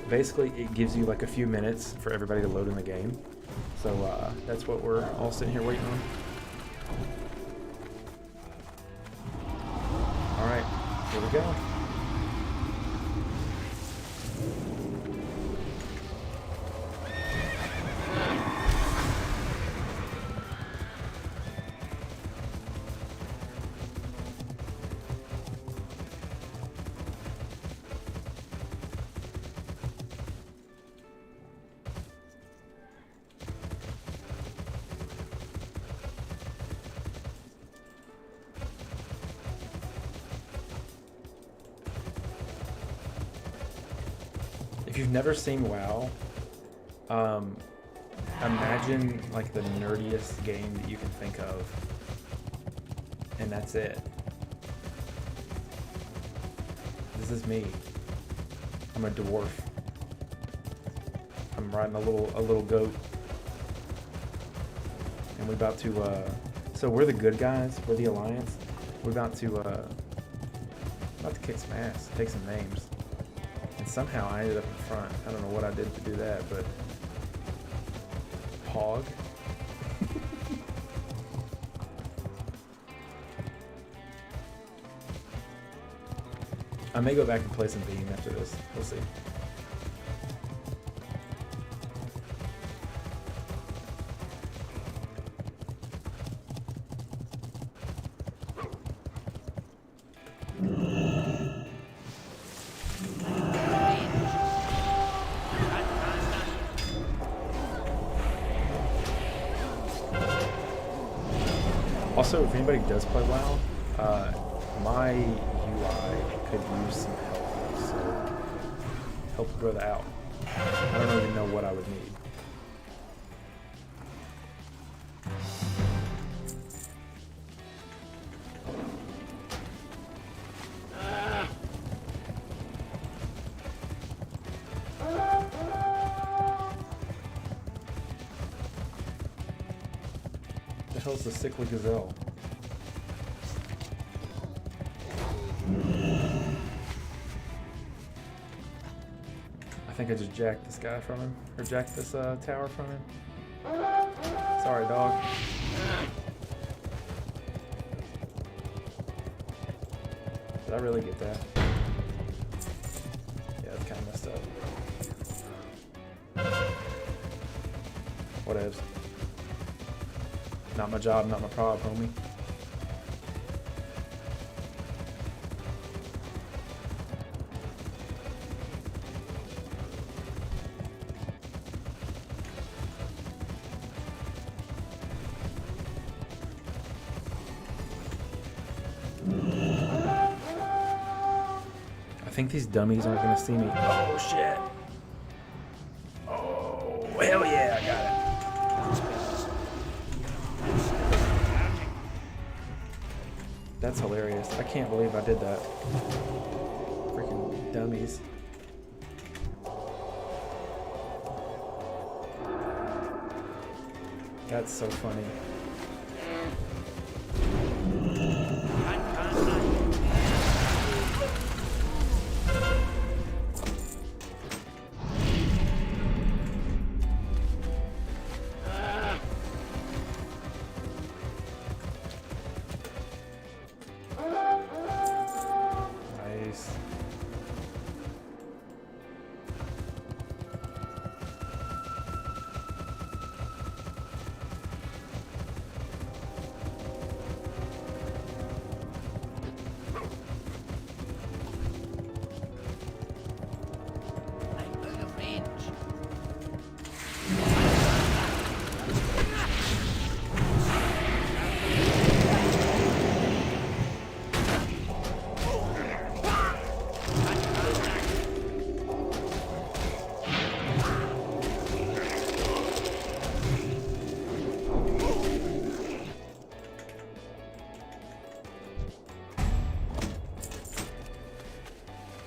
Basically, it gives you like a few minutes for everybody to load in the game. So that's what we're all sitting here waiting on. All right, here we go. If you've never seen WoW, imagine like the nerdiest game that you can think of, and that's it. This is me. I'm a dwarf. I'm riding a little goat, and we're about to. So we're the good guys. We're the Alliance. We're about to kick some ass, take some names. And somehow I ended up in front. I don't know what I did to do that, but Pog. I may go back and play some Beam after this. We'll see. Also, if anybody does play WoW, my UI could use some help, so help a brother out. I don't even know what I would need. hell's the sickly gazelle? I think I just jacked this guy from him. Or jacked this tower from him. Sorry, dog. Did I really get that? Yeah, it's kind of messed up. Whatevs. Not my job, not my prob, homie. I think these dummies aren't gonna see me. Oh shit. Oh, hell yeah, I got it. That's hilarious. I can't believe I did that. Freaking dummies. That's so funny. Nice.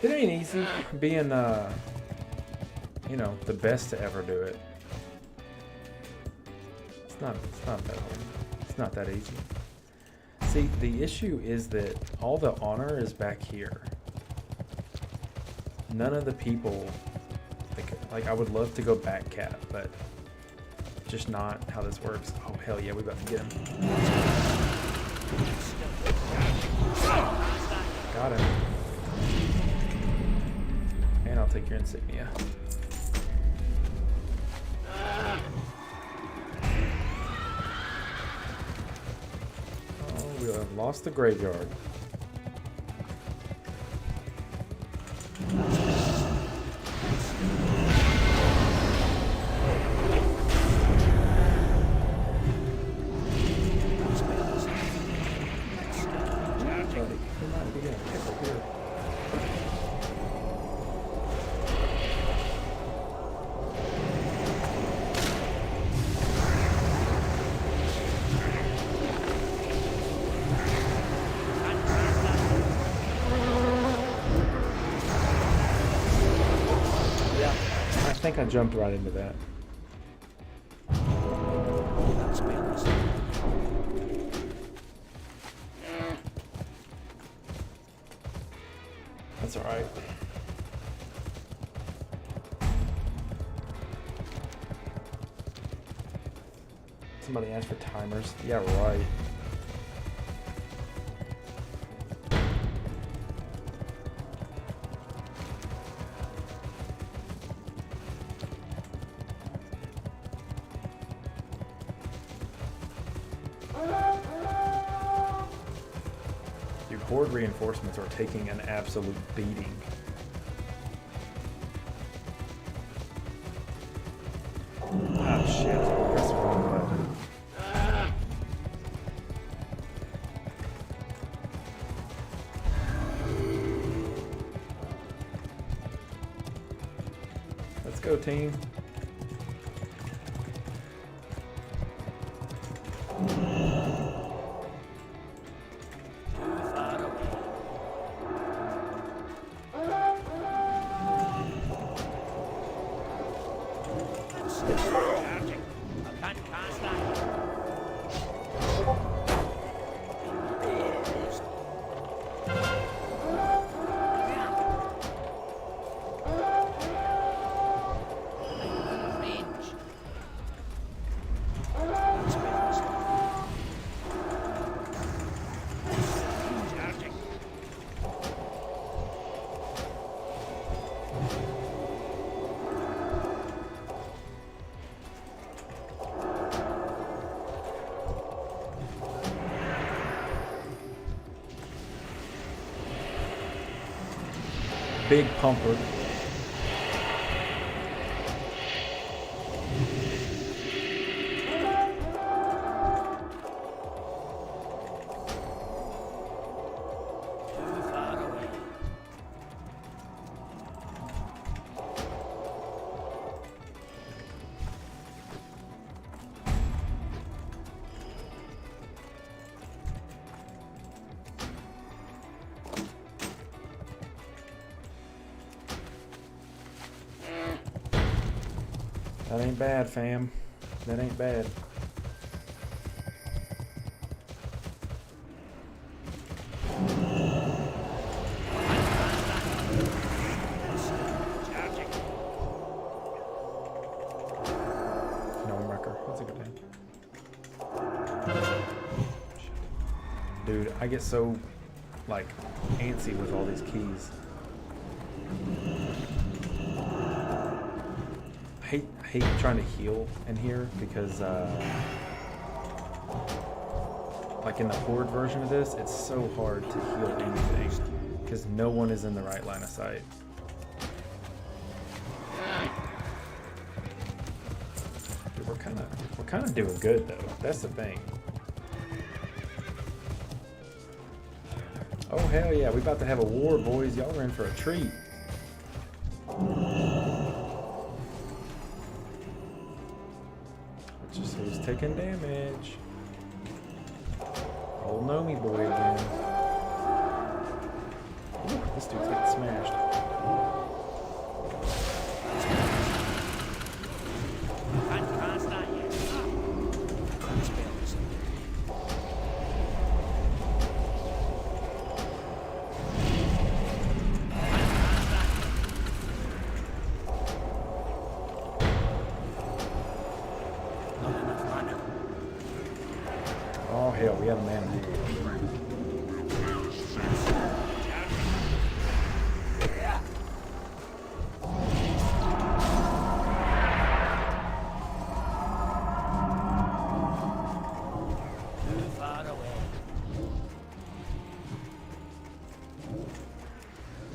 It ain't easy being, you know, the best to ever do it. It's not that hard. It's not that easy. See, the issue is that all the honor is back here. None of the people, like I would love to go back cat, but just not how this works. Oh, hell yeah, we about to get him. Got him. And I'll take your insignia. Oh, we have lost the graveyard. I think I jumped right into that. That's alright. Somebody asked for timers. Yeah, right. Dude, horde reinforcements are taking an absolute beating. Ah, shit. Press the wrong button. Let's go, team. big pumper. That ain't bad, fam. That ain't bad. No wrecker. That's a good name. Dude, I get so, like, antsy with all these keys. I hate trying to heal in here because, like in the Horde version of this, it's so hard to heal anything because no one is in the right line of sight. Dude, we're kind of doing good though. That's the thing. Oh hell yeah, we about to have a war, boys. Y'all are in for a treat. Just who's taking damage. Old Nomi boy again. Ooh, this dude's getting smashed. Oh hell, we have a man in here.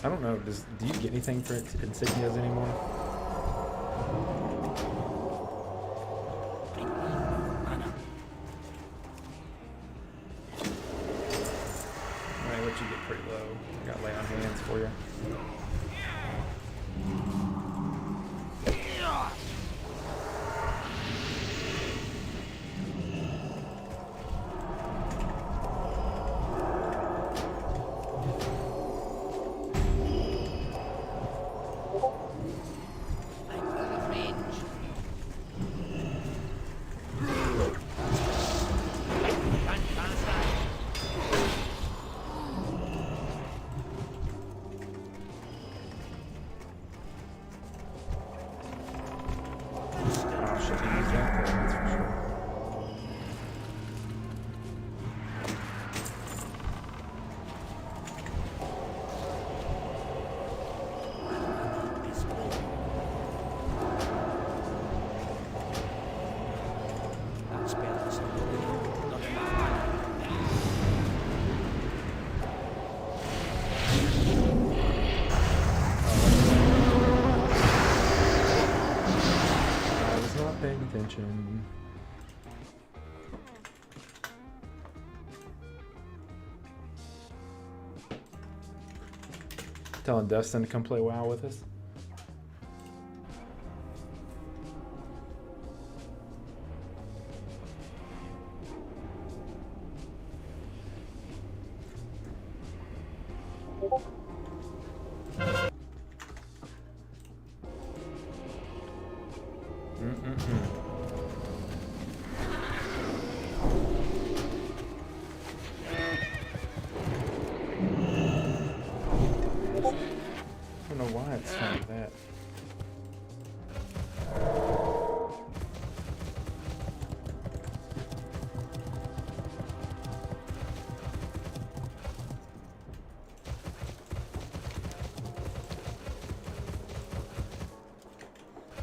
I don't know, do you get anything for insignias anymore? You get pretty low. I got lay on hands for you. Attention. Telling Dustin to come play WoW with us. I don't know why it's like that.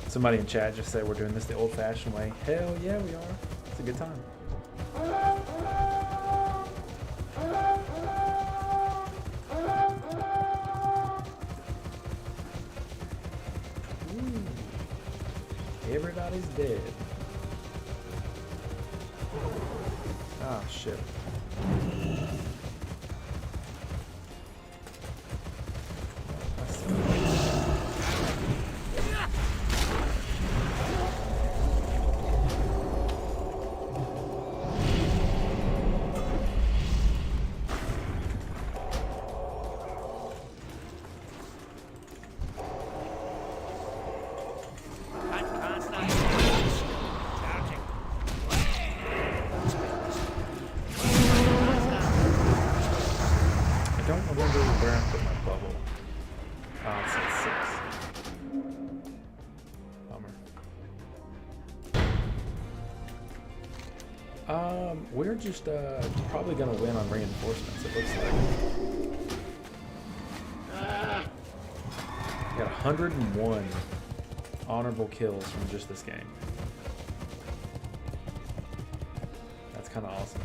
Somebody in chat just said we're doing this the old-fashioned way. Hell yeah, we are. It's a good time. Everybody's dead. Ah, shit. I don't remember where I put my bubble. Ah, it's at 6. Bummer. We're just probably gonna win on reinforcements, it looks like. We got 101 honorable kills from just this game. That's kind of awesome.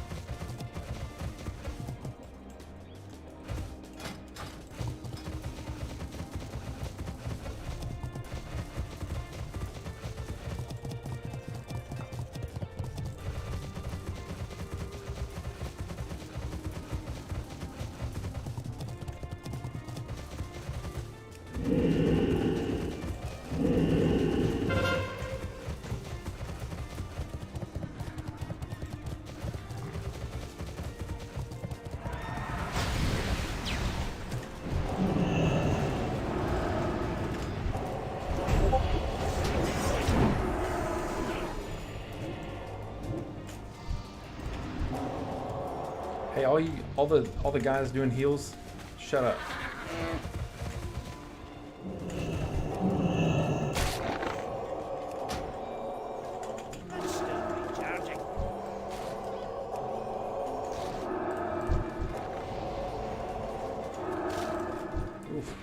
Hey, all the guys doing heals, shut up. Oof.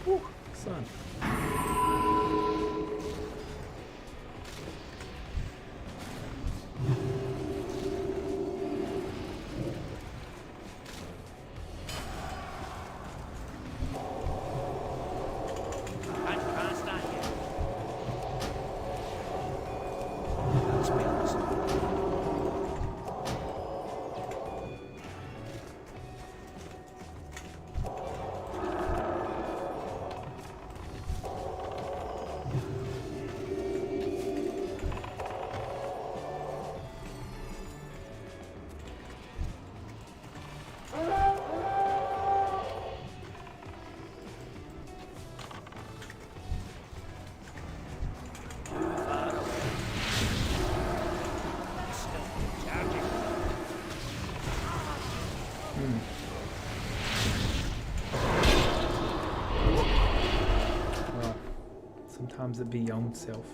Whew, son. Well, sometimes it be your own self.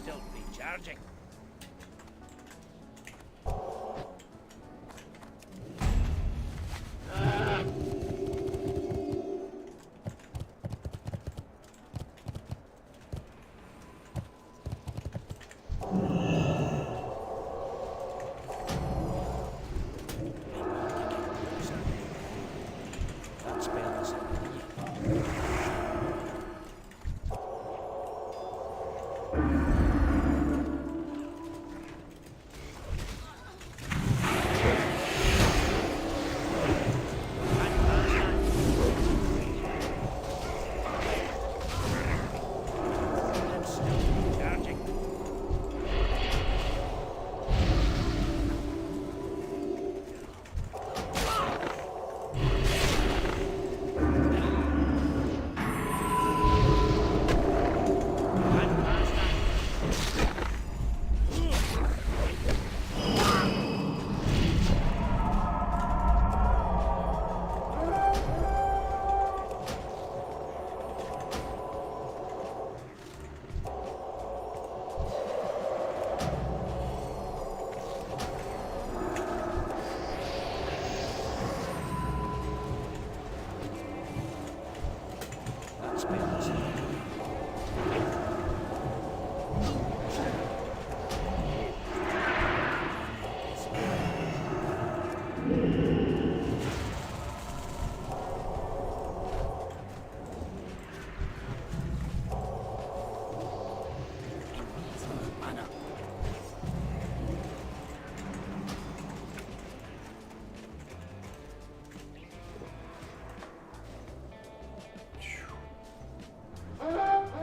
Still recharging. That spell is recharging. That spell is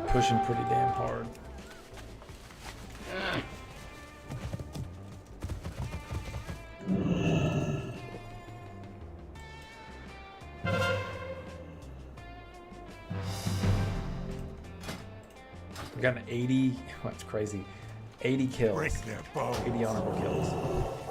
Pushing pretty damn hard. We got an 80. That's crazy. 80 kills. Break their bones. 80 honorable kills.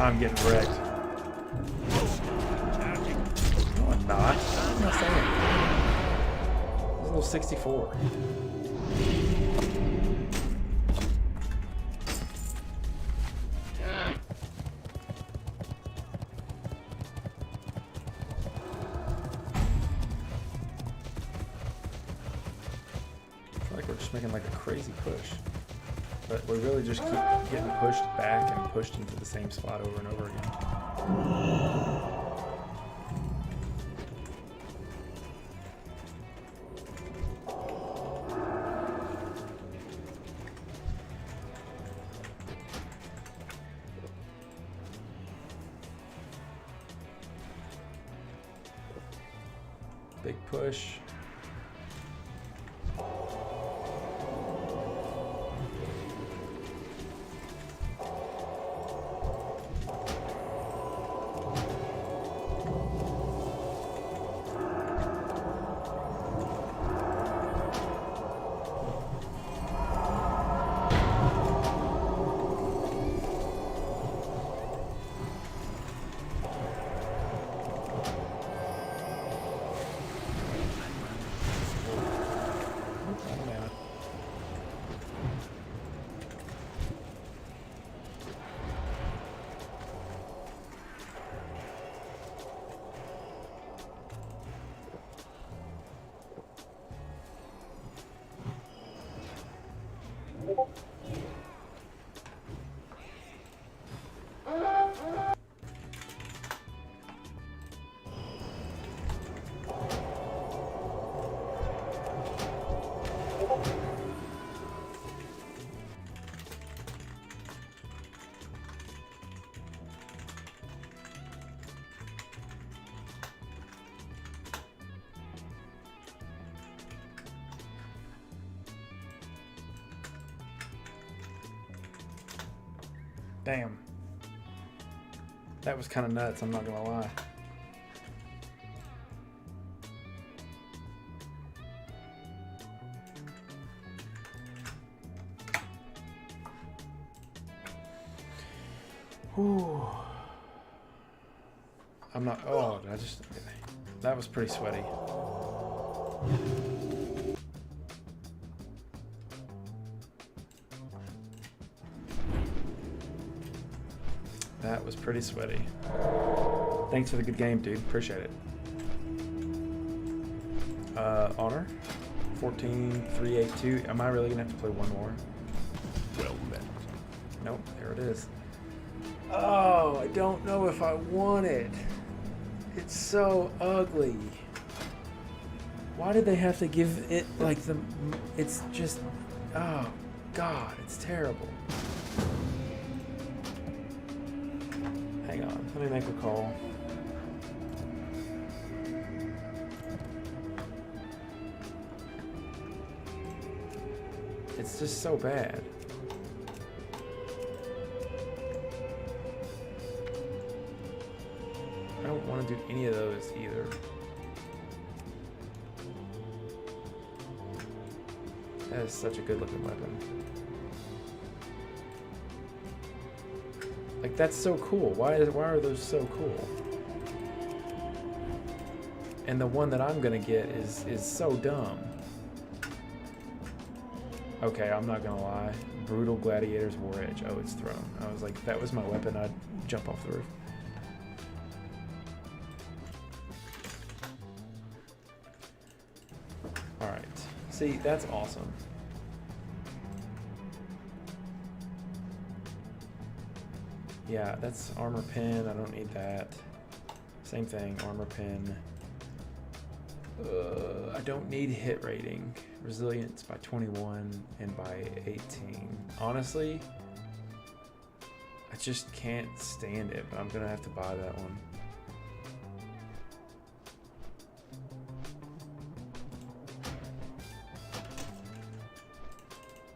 I'm getting wrecked. Charging. No, I'm not. What am I saying? It's a little 64. I feel like we're just making like a crazy push. But we really just keep getting pushed back and pushed into the same spot over and over again. Big push. Damn. That was kind of nuts, I'm not gonna lie. Whew. I'm not, oh, I just, that was pretty sweaty. That was pretty sweaty. Thanks for the good game, dude. Appreciate it. Honor. 14-382. Am I really gonna have to play one more? Well met. Nope, there it is. Oh, I don't know if I want it. It's so ugly. Why did they have to give it like the... It's just... Oh, God, it's terrible. Hang on, let me make a call. It's just so bad. I don't want to do any of those either. That is such a good looking weapon. Like, that's so cool. Why are those so cool? And the one that I'm gonna get is so dumb. Okay, I'm not gonna lie. Brutal Gladiator's War Edge. Oh, it's thrown. I was like, if that was my weapon, I'd jump off the roof. Alright. See, that's awesome. Yeah, that's armor pin. I don't need that. Same thing, armor pin. I don't need hit rating. Resilience by 21 and by 18. Honestly, I just can't stand it, but I'm gonna have to buy that one.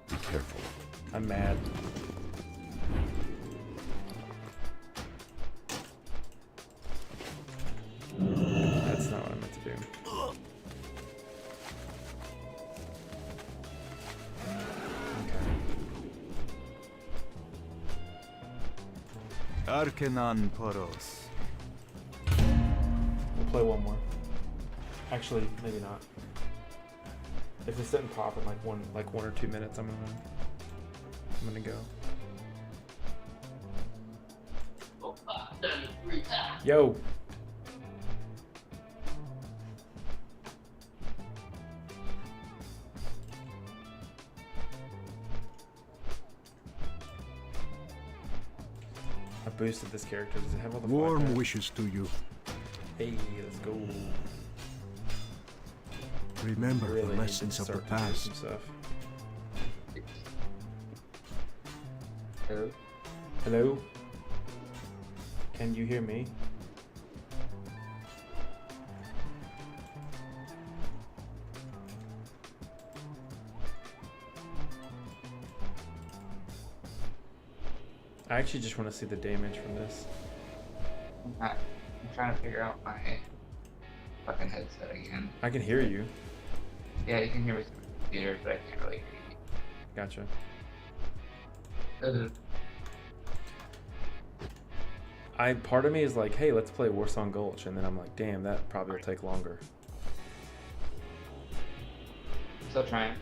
Be careful. I'm mad. That's not what I meant to do. Arkenan Poros. We'll play one more. Actually, maybe not. If this doesn't pop in like 1 or 2 minutes, I'm gonna go. Yo. I boosted this character. Does it have all the Warm flashbacks? wishes to you. Hey, let's go. Remember Really the need to lessons of the start to do past. some stuff. Hello? Hello? Can you hear me? I actually just want to see the damage from this. I'm trying to figure out my fucking headset again. I can hear you. Yeah, you can hear me through the computer, but I can't really hear you. Gotcha. Part of me is like, hey, let's play Warsong Gulch, and then I'm like, damn, that probably will take longer. Still trying.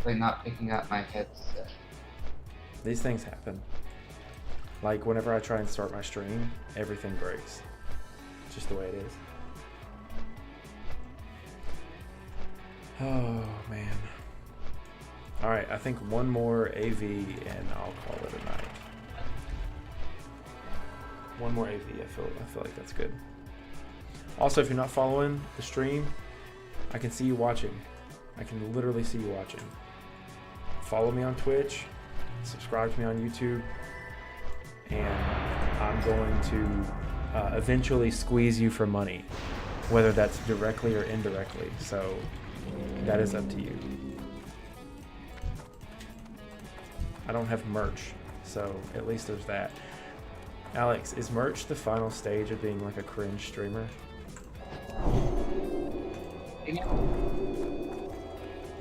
Like not picking up my headset. These things happen. Like whenever I try and start my stream, everything breaks. It's just the way it is. Oh man. Alright, I think one more AV and I'll call it a night. One more AV, I feel like that's good. Also, if you're not following the stream, I can see you watching. I can literally see you watching. Follow me on Twitch, subscribe to me on YouTube, and I'm going to eventually squeeze you for money, whether that's directly or indirectly. So that is up to you. I don't have merch, so at least there's that. Alex, is merch the final stage of being like a cringe streamer?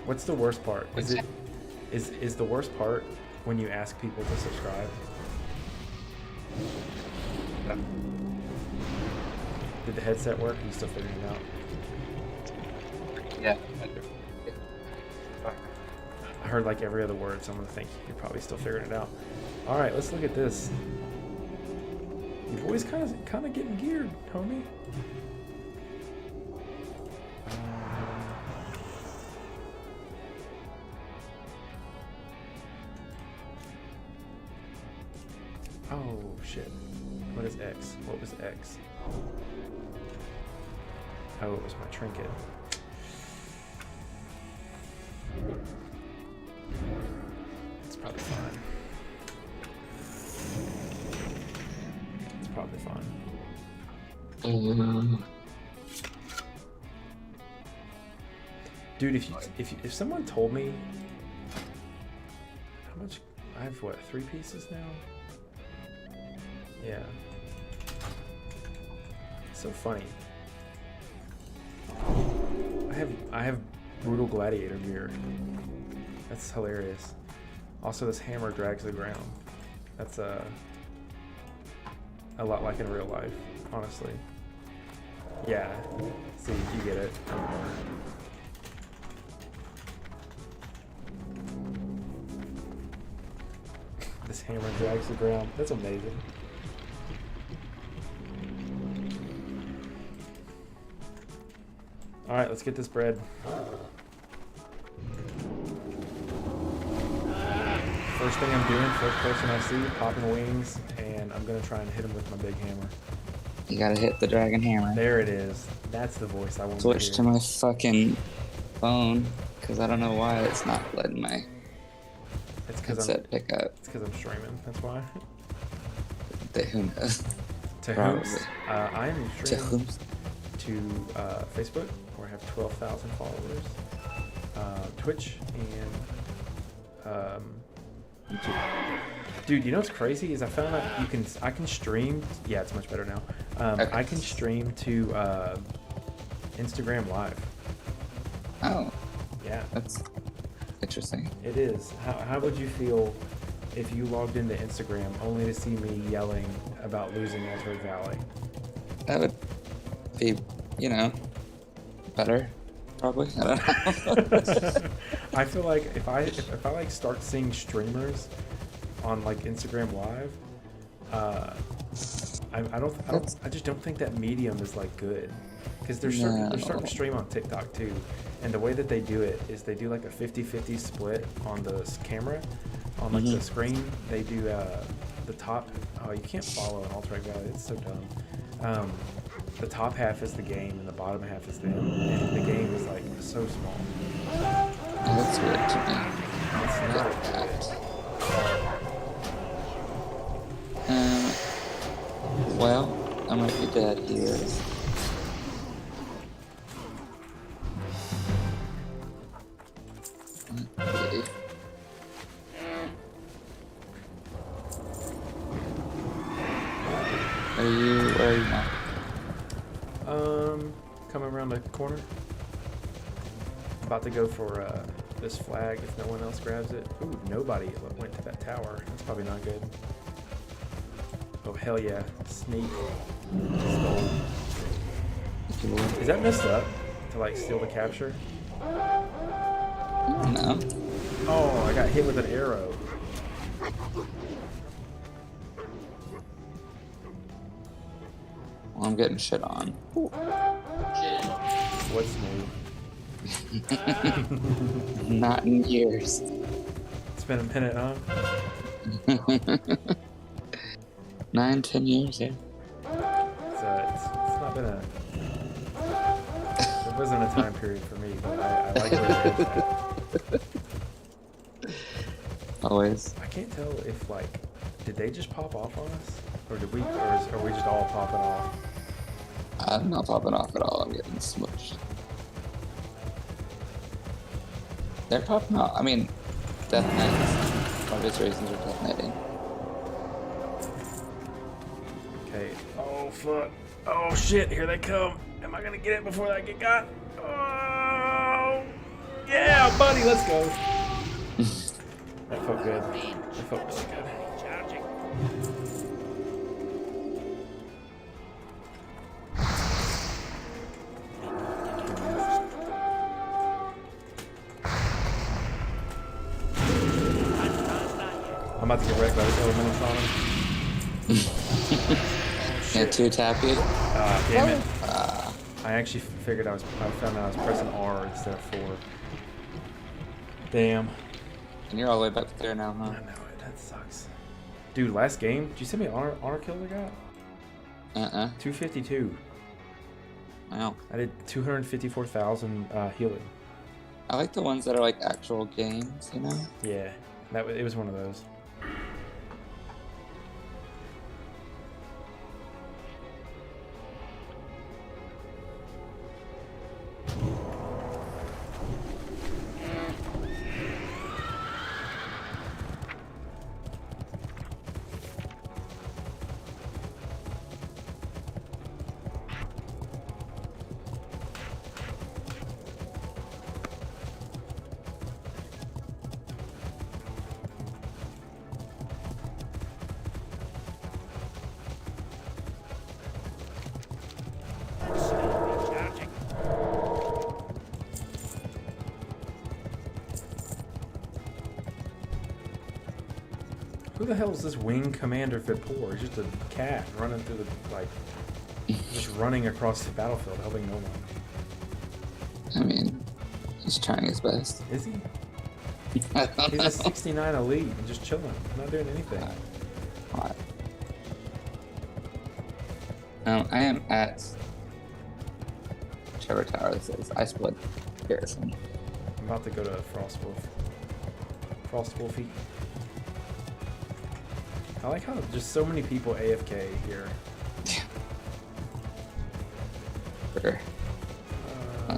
What's the worst part? Is the worst part when you ask people to subscribe? Did the headset work? Are you still figuring it out? Yeah. I heard like every other word, so I'm gonna think you're probably still figuring it out. All right, let's look at this. Your voice kind of getting geared, homie. Oh shit. What is X? What was X? Oh, it was my trinket. It's probably fine. It's probably fine. Dude, if someone told me how much I have, what, 3 pieces now? Yeah. It's so funny. I have brutal gladiator gear. That's hilarious. Also, this hammer drags the ground. That's a lot like in real life, honestly. Yeah. See, you get it. This hammer drags the ground. That's amazing. All right, let's get this bread. First thing I'm doing, first person I see, popping wings, and I'm gonna try and hit him with my big hammer. You gotta hit the dragon hammer. There it is. That's the voice I want Switch to to hear. my fucking phone, because I don't know why it's not letting my It's because headset pick up. It's because I'm streaming. That's why. Who knows? To Probably. whom? I am To streaming whom? to Facebook, where I have 12,000 followers, Twitch, and YouTube. Dude, you know what's crazy is I found out I can stream. Yeah, it's much better now. Okay. I can stream to Instagram Live. Oh, Yeah. that's interesting. It is. How would you feel if you logged into Instagram only to see me yelling about losing Edgewood Valley? That would be, you know, better, probably. I don't know. I feel like if I like start seeing streamers on like Instagram Live, I just don't think that medium is like good, because they're starting to stream on TikTok too, and the way that they do it is they do like a 50-50 split on the camera, on like the screen. They do the top. Oh, you can't follow an Alterac Valley. It's so dumb. The top half is the game and the bottom half is them, and the game is like so small. That's weird to me. It's not good. Well, I might be dead here. Okay. Where are you now? Coming around the corner. About to go for this flag if no one else grabs it. Ooh, nobody went to that tower. That's probably not good. Oh, hell yeah. Sneak. Stole. Is that messed up to like steal the capture? No. Oh, I got hit with an arrow. Well, I'm getting shit on. What's new? Not in years. It's been a minute, huh? 9-10 years, yeah. It's not been a... It wasn't a time period for me, but I like where it is at. Always. I can't tell if, like, did they just pop off on us? Or did we, or are we just all popping off? I'm not popping off at all. I'm getting smushed. They're popping off. I mean, Death Knights. Obvious reasons are detonating. Okay. Oh, fuck. Oh, shit. Here they come. Am I gonna get it before I get got? Oh, yeah, buddy. Let's go. That felt good. That felt really good. Charging. I'm about to get wrecked by this elemental on him. Yeah, too tappy. Damn it. I actually figured I found out I was pressing R instead of 4. Damn. And you're all the way back there now, I huh? know it. That sucks. Dude, last game, did you send me honor kill I got? 252. Wow. I did 254,000 healing. I like the ones that are like actual games, you know? Yeah, it was one of those. Charging. Who the hell is this Wing Commander Vipor? He's just a cat running through the, like, just running across the battlefield, helping no one. I mean, he's trying his best. Is he? He's a 69 elite and just chilling, not doing anything. What? I am at whichever tower this is. I split Garrison. I'm about to go to Frostwolfy. I like how just so many people AFK here. Sure.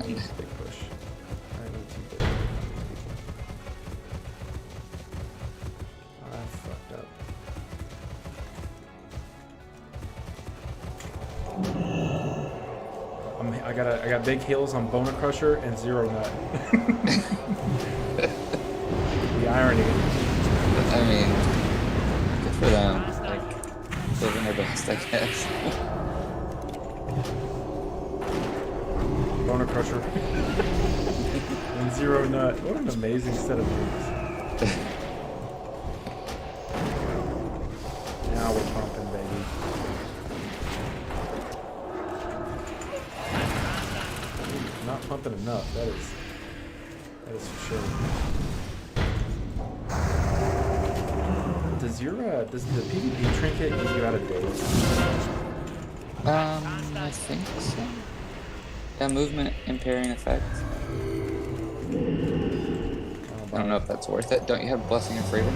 Big push. I need to go. I fucked up. I got big heals on Boner Crusher and Zero Nut. irony. I mean, good for them. Like, living their best, I guess. Boner Crusher. And Zero Nut. What an amazing set of moves. Now we're pumping, baby. Not pumping enough, that is for sure. Does the PvP trinket give you out of days? I think so. Yeah, movement impairing effect. I don't know if that's worth it. Don't you have Blessing of Freedom?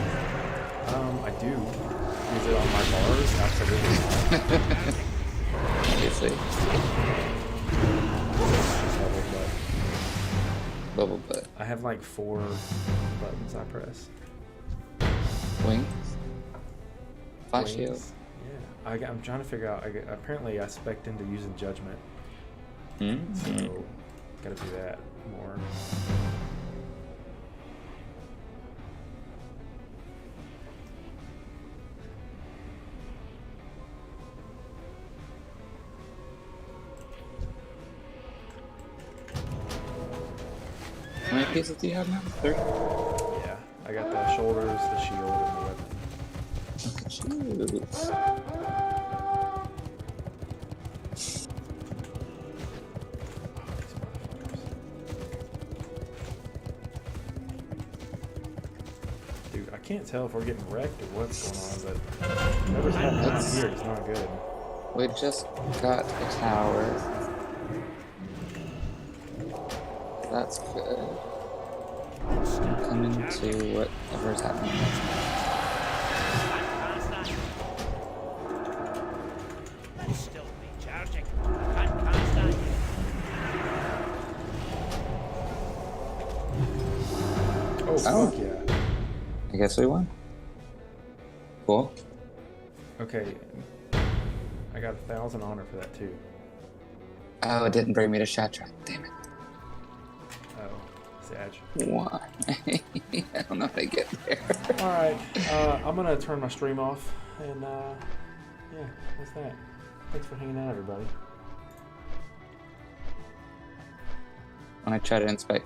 I do. Is it on my bars? Absolutely. Obviously. Just Bubble butt. I have like 4 buttons I press. Wings? Flash shield? Wings. Yeah. I'm trying to figure out. Apparently, I spec'd into using Judgment. Mm-hmm. So, gotta do that more. How many pieces do you have now? 3? Yeah. I got the shoulders, the shield, and the weapon. Look at you. Dude, I can't tell if we're getting wrecked or what's going on, but whatever's happening out here is not good. We just got a tower. That's good. Coming to whatever's happening next. Still recharging. Can't stand you. Oh, Oh. fuck yeah. I guess we won. Cool. Okay. I got 1,000 honor for that, too. Oh, it didn't bring me to Shattrack. Damn it. Oh, Sag. Why? I don't know how to get there. Alright, I'm gonna turn my stream off, and, yeah, that's that. Thanks for hanging out, everybody. When I try to inspect